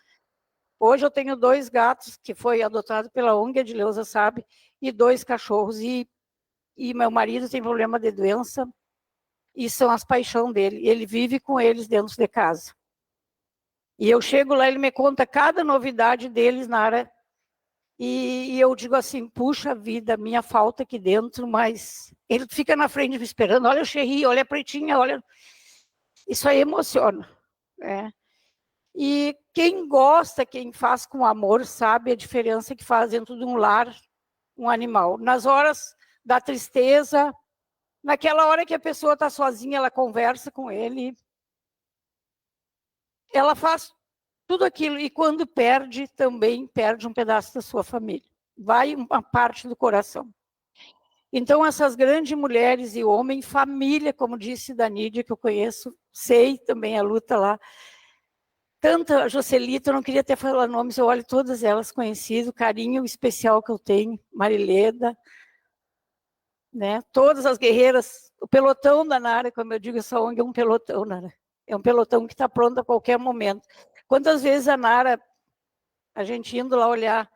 Hoje eu tenho 2 gatos, que foi adotado pela ONG, a Edileuza sabe, e 2 cachorros. E meu marido tem problema de doença, e são as paixões dele. Ele vive com eles dentro de casa. E eu chego lá, ele me conta cada novidade deles na área, e eu digo assim, puxa vida, minha falta aqui dentro, mas ele fica na frente me esperando, olha o Xerri, olha a Pretinha, olha... Isso aí emociona, né? E quem gosta, quem faz com amor, sabe a diferença que faz dentro de um lar um animal. Nas horas da tristeza, naquela hora que a pessoa está sozinha, ela conversa com ele, ela faz tudo aquilo, e quando perde, também perde um pedaço da sua família. Vai uma parte do coração. Então, essas grandes mulheres e homens, família, como disse da Nídia, que eu conheço, sei também a luta lá, tanta a Jocelita, eu não queria até falar nomes, eu olho todas elas conhecidas, o carinho especial que eu tenho, Marileda, né? Todas as guerreiras, o pelotão da Nara, como eu digo, essa ONG é um pelotão, Nara. É um pelotão que está pronto a qualquer momento. Quantas vezes a Nara, a gente indo lá olhar,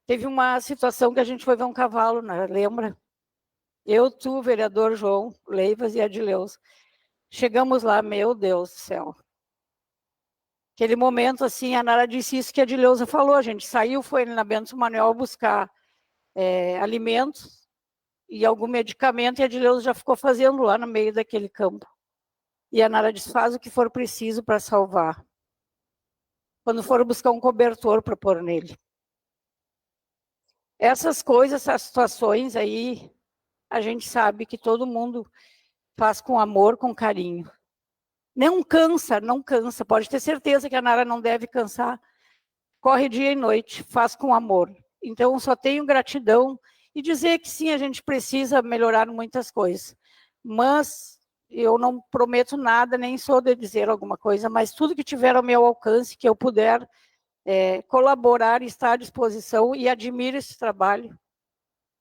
teve uma situação que a gente foi ver um cavalo, Nara, lembra? Eu, tu, vereador João Leivas e Adileuza. Chegamos lá, meu Deus do céu. Aquele momento, assim, a Nara disse isso que a Adileuza falou, a gente saiu, foi na Bento Manuel buscar alimentos e algum medicamento, e a Adileuza já ficou fazendo lá no meio daquele campo. E a Nara disse, faz o que for preciso para salvar. Quando for buscar um cobertor para pôr nele. Essas coisas, essas situações aí, a gente sabe que todo mundo faz com amor, com carinho. Não cansa, não cansa. Pode ter certeza que a Nara não deve cansar. Corre dia e noite, faz com amor. Então, só tenho gratidão e dizer que sim, a gente precisa melhorar muitas coisas. Mas eu não prometo nada, nem sou de dizer alguma coisa, mas tudo que tiver ao meu alcance, que eu puder colaborar, estar à disposição, e admiro esse trabalho.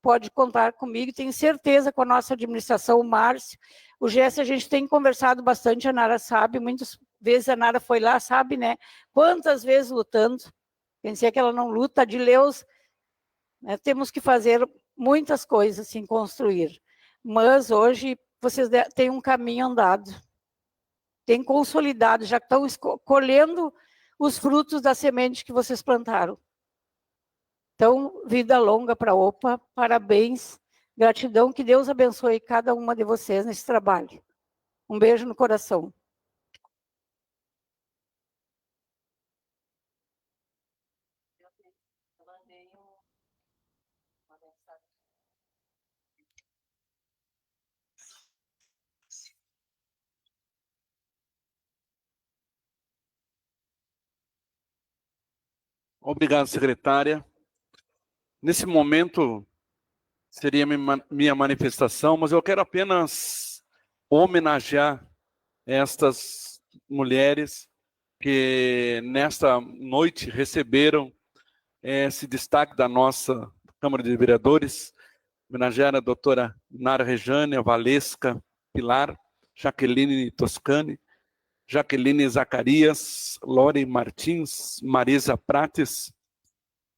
Pode contar comigo, tenho certeza com a nossa administração, o Márcio, o Jesse, a gente tem conversado bastante, a Nara sabe, muitas vezes a Nara foi lá, sabe, né? Quantas vezes lutando, pensei que ela não luta, a Dileus, né? Temos que fazer muitas coisas, assim, construir. Mas hoje vocês têm um caminho andado, têm consolidado, já estão colhendo os frutos da semente que vocês plantaram. Então, vida longa para a OPA, parabéns, gratidão, que Deus abençoe cada uma de vocês nesse trabalho. Um beijo no coração. Obrigado, secretária. Nesse momento, seria minha manifestação, mas eu quero apenas homenagear estas mulheres que nesta noite receberam esse destaque da nossa Câmara de Vereadores, homenagear a doutora Nara Rejane, a Valesca Pilar, Jaqueline Toscani, Jaqueline Zacarias, Lore Martins, Marisa Prates,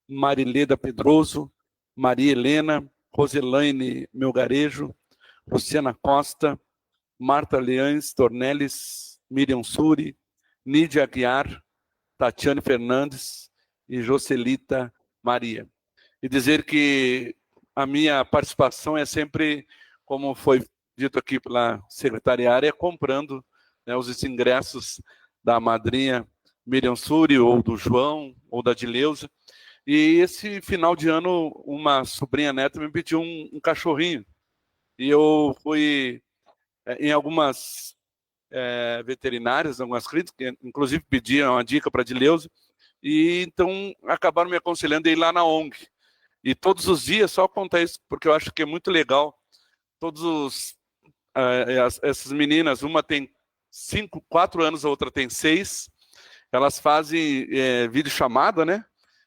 Marileda Pedroso, Maria Helena, Roselaine Melgarejo, Luciana Costa, Marta Leães Tornelles, Miriam Suri, Nídia Aguiar, Tatiane Fernandes e Jocelita Maria. E dizer que a minha participação é sempre, como foi dito aqui pela secretariária, comprando, né, os ingressos da madrinha Miriam Suri, ou do João, ou da Dileuza. E esse final de ano, uma sobrinha neta me pediu um cachorrinho. E eu fui em algumas veterinárias, algumas clínicas, inclusive pedi uma dica para a Dileuza, e então acabaram me aconselhando a ir lá na ONG. E todos os dias, só contar isso, porque eu acho que é muito legal, essas meninas, uma tem 4 anos, a outra tem 6, elas fazem videochamada, né?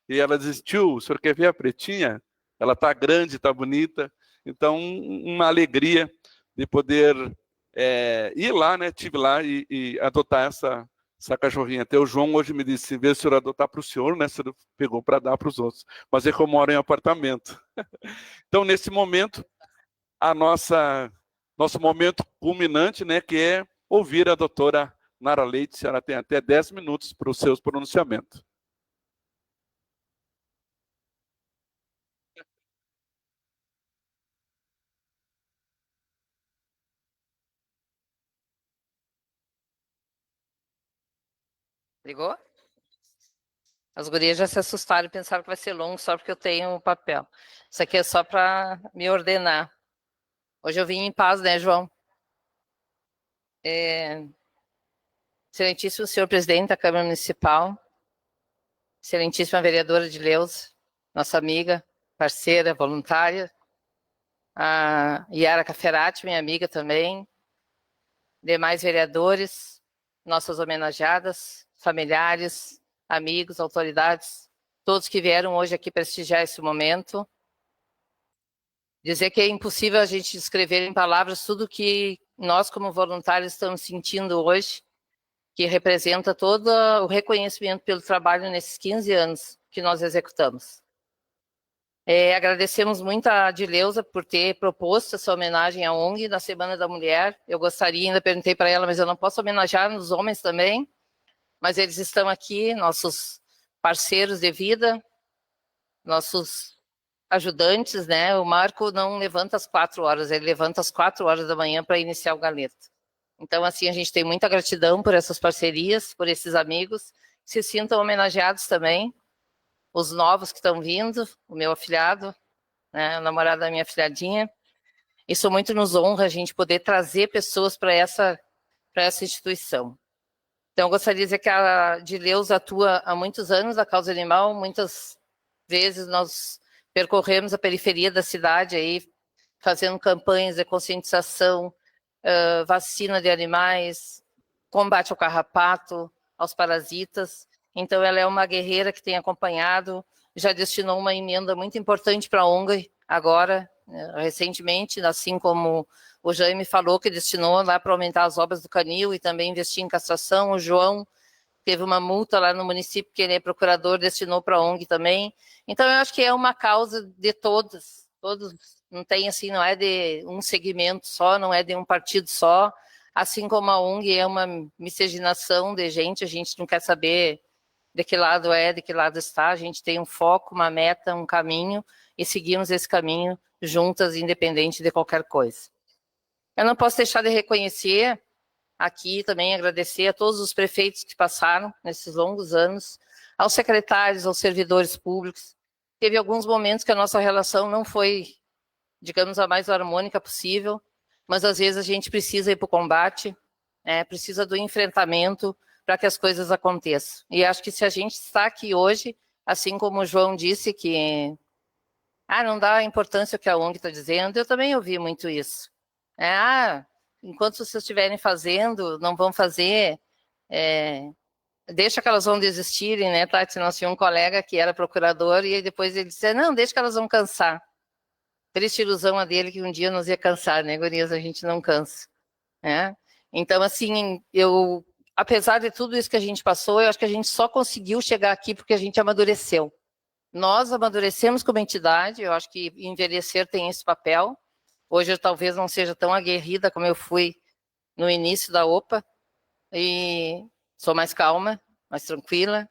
E ela diz: tio, o senhor quer ver a pretinha? Ela está grande, está bonita. Então, uma alegria de poder ir lá, né? Estive lá e adotar essa cachorrinha. Até o João hoje me disse: em vez de o senhor adotar para o senhor, né? O senhor pegou para dar para os outros. Mas é que eu moro em apartamento. Então, nesse momento, nosso momento culminante, né? Que é ouvir a doutora Nara Leite. A senhora tem até 10 minutos para os seus pronunciamentos. Ligou? As gurias já se assustaram e pensaram que vai ser longo só porque eu tenho o papel. Isso aqui é só para me ordenar. Hoje eu vim em paz, né, João? Excelentíssimo senhor presidente da Câmara Municipal, excelentíssima vereadora Dileuza, nossa amiga, parceira, voluntária, a Yara Caferati, minha amiga também, demais vereadores, nossas homenageadas, familiares, amigos, autoridades, todos que vieram hoje aqui prestigiar esse momento. Dizer que é impossível a gente descrever em palavras tudo que nós, como voluntários, estamos sentindo hoje, que representa todo o reconhecimento pelo trabalho nesses 15 anos que nós executamos. Agradecemos muito a Dileuza por ter proposto essa homenagem à ONG na Semana da Mulher. Eu gostaria, ainda perguntei para ela, mas eu não posso homenagear os homens também, mas eles estão aqui, nossos parceiros de vida, nossos ajudantes, né? O Marco não levanta às 4 horas, ele levanta às 4 horas da manhã para iniciar o galeto. Então, assim, a gente tem muita gratidão por essas parcerias, por esses amigos, que se sintam homenageados também, os novos que estão vindo, o meu afilhado, né, o namorado da minha afilhadinha. Isso muito nos honra, a gente poder trazer pessoas para essa instituição. Então, eu gostaria de dizer que a Dileuza atua há muitos anos na causa animal, muitas vezes nós percorremos a periferia da cidade, aí, fazendo campanhas de conscientização, vacina de animais, combate ao carrapato, aos parasitas. Então, ela é uma guerreira que tem acompanhado, já destinou uma emenda muito importante para a ONG agora, recentemente, assim como o Jaime falou que destinou lá para aumentar as obras do canil e também investir em castração. O João teve uma multa lá no município, que ele é procurador, destinou para a ONG também. Então, eu acho que é uma causa de todos, não tem assim, não é de um segmento só, não é de um partido só, assim como a ONG é uma miscigenação de gente, a gente não quer saber de que lado de que lado está, a gente tem um foco, uma meta, um caminho, e seguimos esse caminho juntas, independente de qualquer coisa. Eu não posso deixar de reconhecer aqui também, agradecer a todos os prefeitos que passaram nesses longos anos, aos secretários, aos servidores públicos. Teve alguns momentos que a nossa relação não foi, digamos, a mais harmônica possível, mas às vezes a gente precisa ir para o combate, precisa do enfrentamento para que as coisas aconteçam. E acho que se a gente está aqui hoje, assim como o João disse que não dá importância ao que a ONG está dizendo, eu também ouvi muito isso. Enquanto vocês estiverem fazendo, não vão fazer, deixa que elas vão desistirem, né, Tati? Nós tínhamos um colega que era procurador e depois ele disse, não, deixa que elas vão cansar. Triste ilusão a dele que um dia nos ia cansar, né, gurias? A gente não cansa. Né? Então, assim, apesar de tudo isso que a gente passou, eu acho que a gente só conseguiu chegar aqui porque a gente amadureceu. Nós amadurecemos como entidade, eu acho que envelhecer tem esse papel. Hoje eu talvez não seja tão aguerrida como eu fui no início da OPA, e sou mais calma, mais tranquila,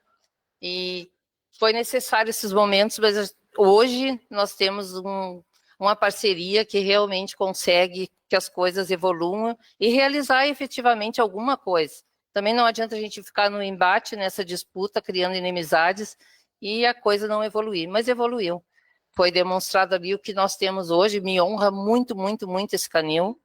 E foi necessário esses momentos, mas hoje nós temos uma parceria que realmente consegue que as coisas evoluam e realizar efetivamente alguma coisa. Também não adianta a gente ficar no embate, nessa disputa, criando inimizades e a coisa não evoluir, mas evoluiu. Foi demonstrado ali o que nós temos hoje, me honra muito, muito, muito esse canil.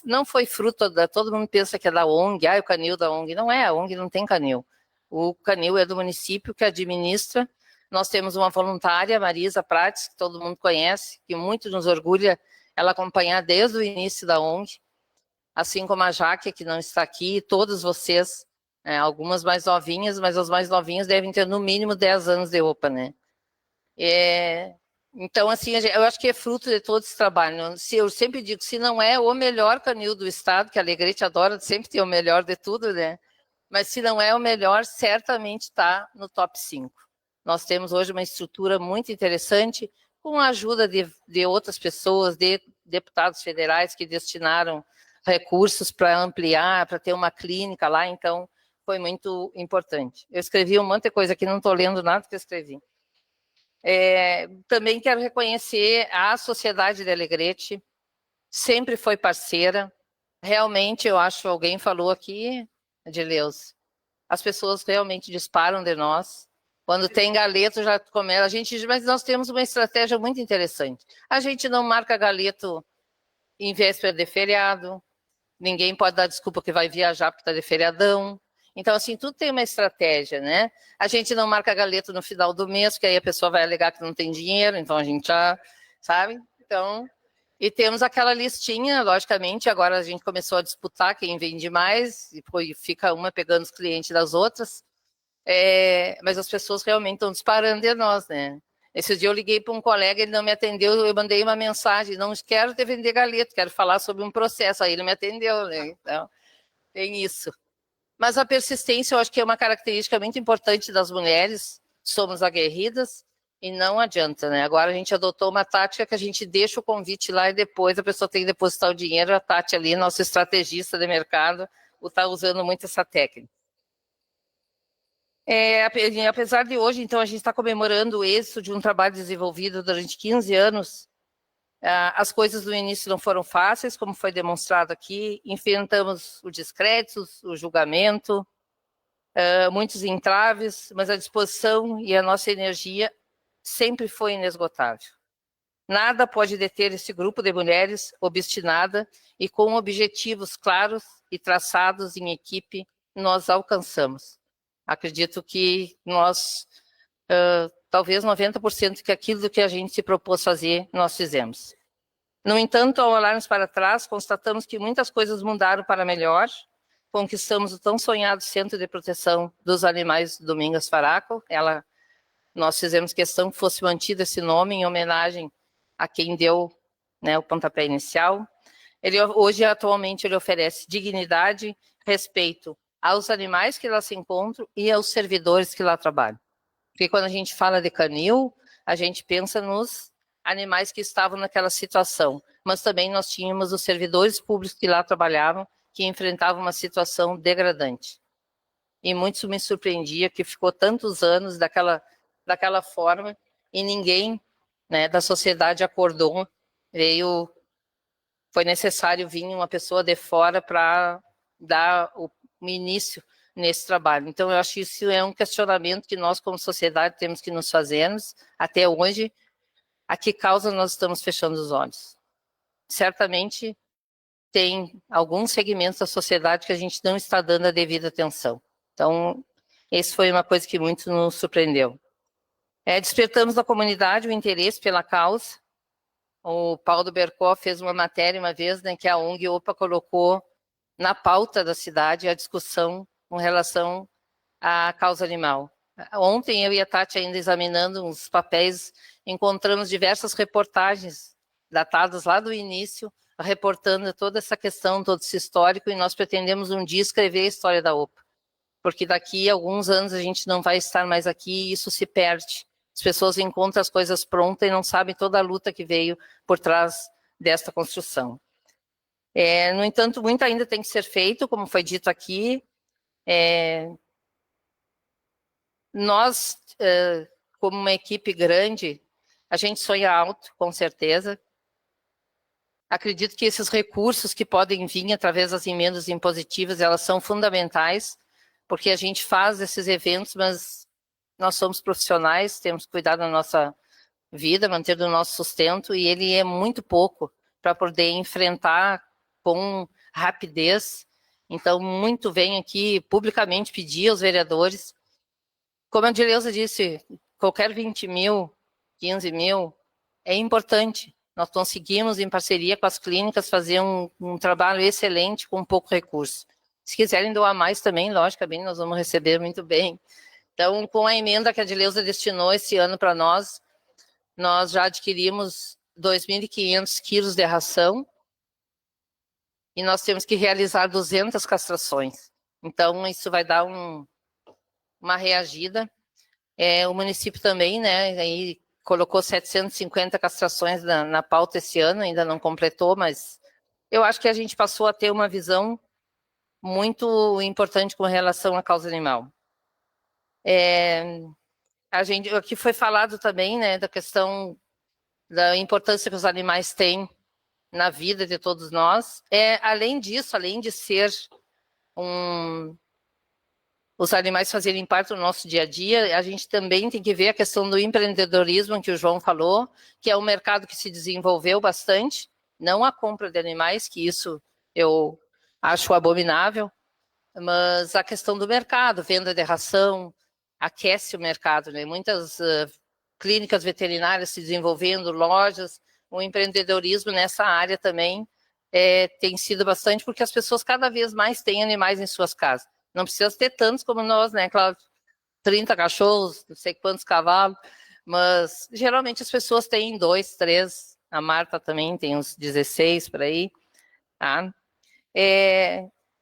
Não foi fruto todo mundo pensa que é da ONG, o canil da ONG. Não é, a ONG não tem canil. O canil é do município que administra. Nós temos uma voluntária, Marisa Prates, que todo mundo conhece, que muito nos orgulha ela acompanhar desde o início da ONG, assim como a Jaque, que não está aqui, e todos vocês, algumas mais novinhas, mas as mais novinhas devem ter no mínimo 10 anos de OPA, né? Então, assim, eu acho que é fruto de todo esse trabalho. Eu sempre digo, se não é o melhor canil do estado, que a Alegrete adora sempre ter o melhor de tudo, né? Mas se não é o melhor, certamente está no top 5. Nós temos hoje uma estrutura muito interessante, com a ajuda de outras pessoas, de deputados federais que destinaram recursos para ampliar, para ter uma clínica lá, então foi muito importante. Eu escrevi um monte de coisa aqui, não estou lendo nada que eu escrevi. Também quero reconhecer a Sociedade de Alegrete, sempre foi parceira. Realmente, eu acho, alguém falou aqui, Adileus, as pessoas realmente disparam de nós. Quando tem galeto, já começa. Mas nós temos uma estratégia muito interessante. A gente não marca galeto em véspera de feriado, ninguém pode dar desculpa que vai viajar porque está de feriadão. Então, assim, tudo tem uma estratégia, né? A gente não marca galeto no final do mês, porque aí a pessoa vai alegar que não tem dinheiro, então a gente já, sabe? Então, e temos aquela listinha, logicamente, agora a gente começou a disputar quem vende mais, e fica uma pegando os clientes das outras, mas as pessoas realmente estão disparando de nós, né? Esse dia eu liguei para um colega, ele não me atendeu, eu mandei uma mensagem, não quero te vender galeto, quero falar sobre um processo, aí ele me atendeu, né? Então, tem isso. Mas a persistência, eu acho que é uma característica muito importante das mulheres, somos aguerridas e não adianta, né? Agora a gente adotou uma tática que a gente deixa o convite lá e depois a pessoa tem que depositar o dinheiro, a Tati ali, nossa estrategista de mercado, está usando muito essa técnica. Apesar de hoje, então, a gente está comemorando o êxito de um trabalho desenvolvido durante 15 anos, as coisas no início não foram fáceis, como foi demonstrado aqui, enfrentamos o descrédito, o julgamento, muitos entraves, mas a disposição e a nossa energia sempre foi inesgotável. Nada pode deter esse grupo de mulheres obstinada e com objetivos claros e traçados em equipe, nós alcançamos. Acredito que nós, talvez 90% que aquilo que a gente se propôs fazer, nós fizemos. No entanto, ao olharmos para trás, constatamos que muitas coisas mudaram para melhor. Conquistamos o tão sonhado Centro de Proteção dos Animais Domingas Faraco. Nós fizemos questão que fosse mantido esse nome em homenagem a quem deu, né, o pontapé inicial. Hoje, atualmente, ele oferece dignidade, respeito aos animais que lá se encontram e aos servidores que lá trabalham. Porque quando a gente fala de canil, a gente pensa nos animais que estavam naquela situação, mas também nós tínhamos os servidores públicos que lá trabalhavam, que enfrentavam uma situação degradante. E muito me surpreendia que ficou tantos anos daquela forma e ninguém, né, da sociedade acordou, foi necessário vir uma pessoa de fora para dar o início nesse trabalho. Então, eu acho que isso é um questionamento que nós, como sociedade, temos que nos fazermos. Até hoje, a que causa nós estamos fechando os olhos? Certamente, tem alguns segmentos da sociedade que a gente não está dando a devida atenção. Então, esse foi uma coisa que muito nos surpreendeu. Despertamos na comunidade o interesse pela causa. O Paulo Bercó fez uma matéria uma vez, né, que a ONG OPA colocou na pauta da cidade a discussão com relação à causa animal. Ontem eu e a Tati ainda examinando uns papéis, encontramos diversas reportagens datadas lá do início, reportando toda essa questão, todo esse histórico, e nós pretendemos um dia escrever a história da OPA, porque daqui a alguns anos a gente não vai estar mais aqui e isso se perde. As pessoas encontram as coisas prontas e não sabem toda a luta que veio por trás desta construção. No entanto, muito ainda tem que ser feito, como foi dito aqui. Nós, como uma equipe grande, a gente sonha alto, com certeza. Acredito que esses recursos que podem vir através das emendas impositivas, elas são fundamentais, porque a gente faz esses eventos, mas nós somos profissionais, temos que cuidar da nossa vida, manter o nosso sustento, e ele é muito pouco para poder enfrentar com rapidez. Então, muito venho aqui publicamente pedir aos vereadores, como a Dileuza disse, qualquer 20 mil, 15 mil, é importante. Nós conseguimos, em parceria com as clínicas, fazer um trabalho excelente com pouco recurso. Se quiserem doar mais também, logicamente, nós vamos receber muito bem. Então, com a emenda que a Dileuza destinou esse ano para nós já adquirimos 2.500 quilos de ração e nós temos que realizar 200 castrações. Então, isso vai dar uma reagida. O município também, né, aí colocou 750 castrações na pauta esse ano, ainda não completou, mas eu acho que a gente passou a ter uma visão muito importante com relação à causa animal. Aqui foi falado também, né, da questão da importância que os animais têm na vida de todos nós. Além disso, além de ser os animais fazerem parte do nosso dia a dia, a gente também tem que ver a questão do empreendedorismo que o João falou, que é um mercado que se desenvolveu bastante, não a compra de animais, que isso eu acho abominável, mas a questão do mercado, venda de ração, aquece o mercado, né? Muitas clínicas veterinárias se desenvolvendo, lojas, o empreendedorismo nessa área também tem sido bastante, porque as pessoas cada vez mais têm animais em suas casas. Não precisa ter tantos como nós, né, Cláudio? 30 cachorros, não sei quantos cavalos, mas geralmente as pessoas têm 2, 3, a Marta também tem uns 16 por aí, tá?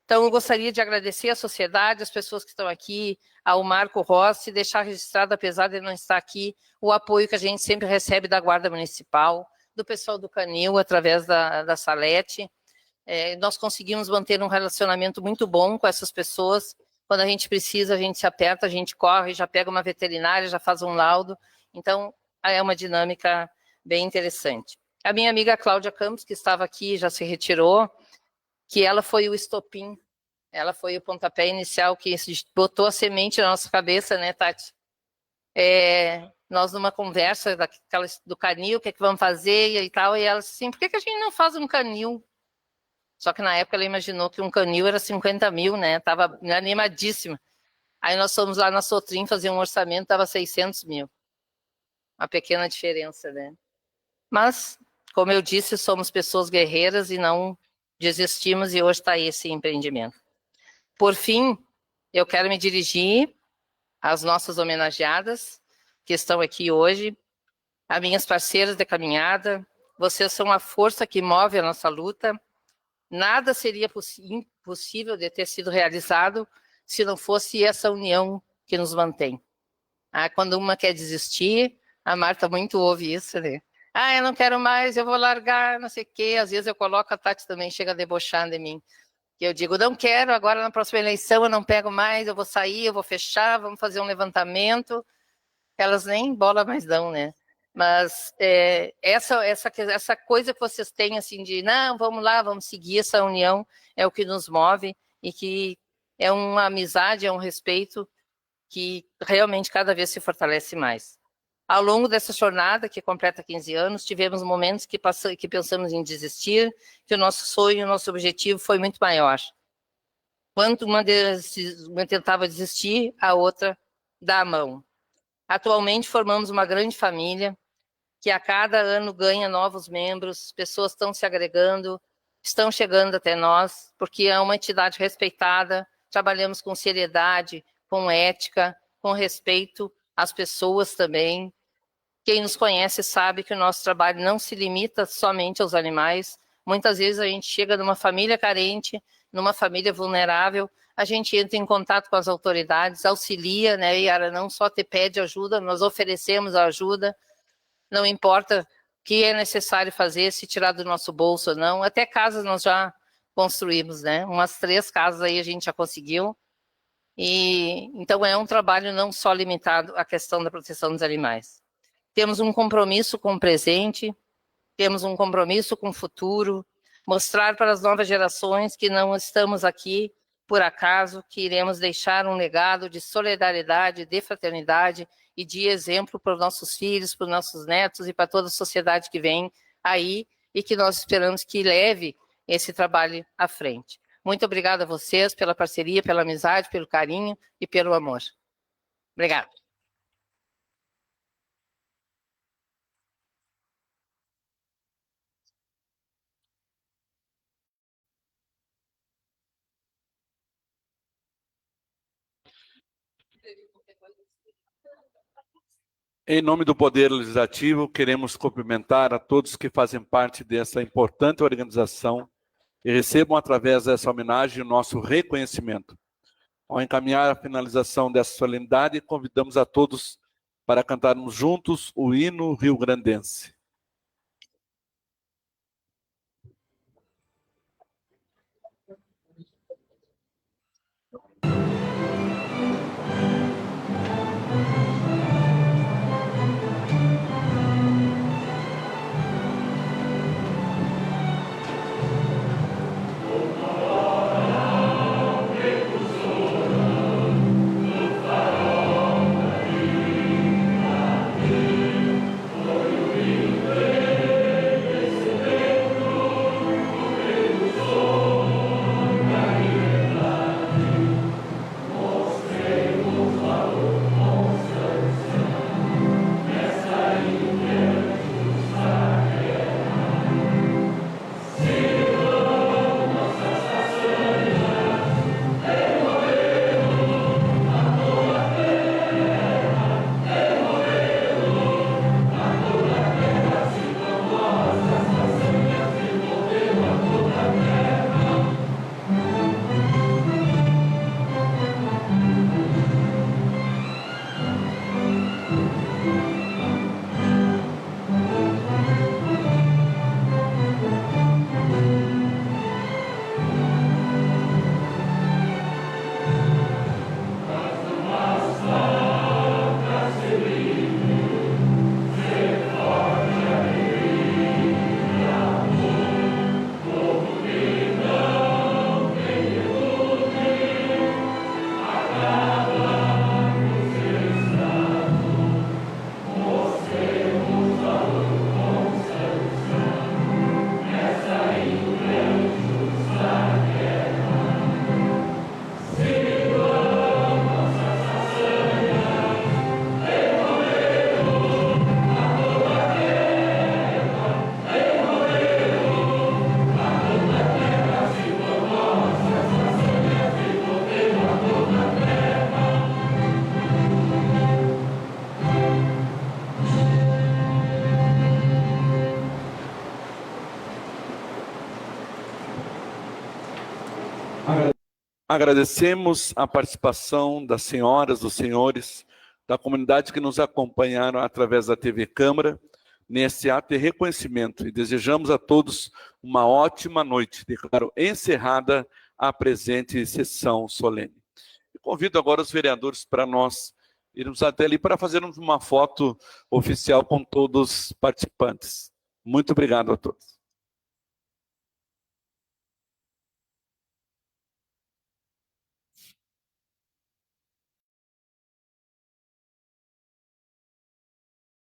Então, eu gostaria de agradecer à sociedade, as pessoas que estão aqui, ao Marco Rossi, deixar registrado, apesar de ele não estar aqui, o apoio que a gente sempre recebe da Guarda Municipal, do pessoal do Canil, através da Salete. Nós conseguimos manter um relacionamento muito bom com essas pessoas. Quando a gente precisa, a gente se aperta, a gente corre, já pega uma veterinária, já faz um laudo. Então, é uma dinâmica bem interessante. A minha amiga Cláudia Campos, que estava aqui, já se retirou, que ela foi o estopim, ela foi o pontapé inicial que botou a semente na nossa cabeça, né, Tati? Nós, numa conversa do canil, o que é que vamos fazer e tal, e ela disse assim, por que a gente não faz um canil? Só que na época ela imaginou que um canil era 50 mil, né? Estava animadíssima. Aí nós fomos lá na Sotrim fazer um orçamento, estava 600 mil. Uma pequena diferença, né? Mas, como eu disse, somos pessoas guerreiras e não desistimos, e hoje está aí esse empreendimento. Por fim, eu quero me dirigir às nossas homenageadas que estão aqui hoje, a minhas parceiras de caminhada. Vocês são a força que move a nossa luta. Nada seria possível de ter sido realizado se não fosse essa união que nos mantém. Quando uma quer desistir, a Marta muito ouve isso, né? Eu não quero mais, eu vou largar, não sei o quê. Às vezes eu coloco, a Tati também chega debochando de mim. Que eu digo, não quero, agora na próxima eleição eu não pego mais, eu vou sair, eu vou fechar, vamos fazer um levantamento. Elas nem bola mais dão, né? Mas essa coisa que vocês têm, assim, de não, vamos lá, vamos seguir, essa união é o que nos move e que é uma amizade, é um respeito que realmente cada vez se fortalece mais. Ao longo dessa jornada, que completa 15 anos, tivemos momentos que pensamos em desistir, que o nosso sonho, o nosso objetivo foi muito maior. Quando uma tentava desistir, a outra dá a mão. Atualmente, formamos uma grande família, que a cada ano ganha novos membros, pessoas estão se agregando, estão chegando até nós, porque é uma entidade respeitada, trabalhamos com seriedade, com ética, com respeito às pessoas também. Quem nos conhece sabe que o nosso trabalho não se limita somente aos animais. Muitas vezes a gente chega numa família carente, numa família vulnerável, a gente entra em contato com as autoridades, auxilia, né, Yara, não só te pede ajuda, nós oferecemos a ajuda, não importa o que é necessário fazer, se tirar do nosso bolso ou não. Até casas nós já construímos, né? Umas 3 casas aí a gente já conseguiu. E então é um trabalho não só limitado à questão da proteção dos animais. Temos um compromisso com o presente, temos um compromisso com o futuro, mostrar para as novas gerações que não estamos aqui por acaso, que iremos deixar um legado de solidariedade, de fraternidade e de exemplo para os nossos filhos, para os nossos netos e para toda a sociedade que vem aí e que nós esperamos que leve esse trabalho à frente. Muito obrigada a vocês pela parceria, pela amizade, pelo carinho e pelo amor. Obrigada. Em nome do Poder Legislativo, queremos cumprimentar a todos que fazem parte dessa importante organização e recebam, através dessa homenagem, o nosso reconhecimento. Ao encaminhar a finalização dessa solenidade, convidamos a todos para cantarmos juntos o hino rio-grandense. Agradecemos a participação das senhoras, dos senhores, da comunidade que nos acompanharam através da TV Câmara, nesse ato de reconhecimento, e desejamos a todos uma ótima noite. Declaro encerrada a presente sessão solene. E convido agora os vereadores para nós irmos até ali para fazermos uma foto oficial com todos os participantes. Muito obrigado a todos.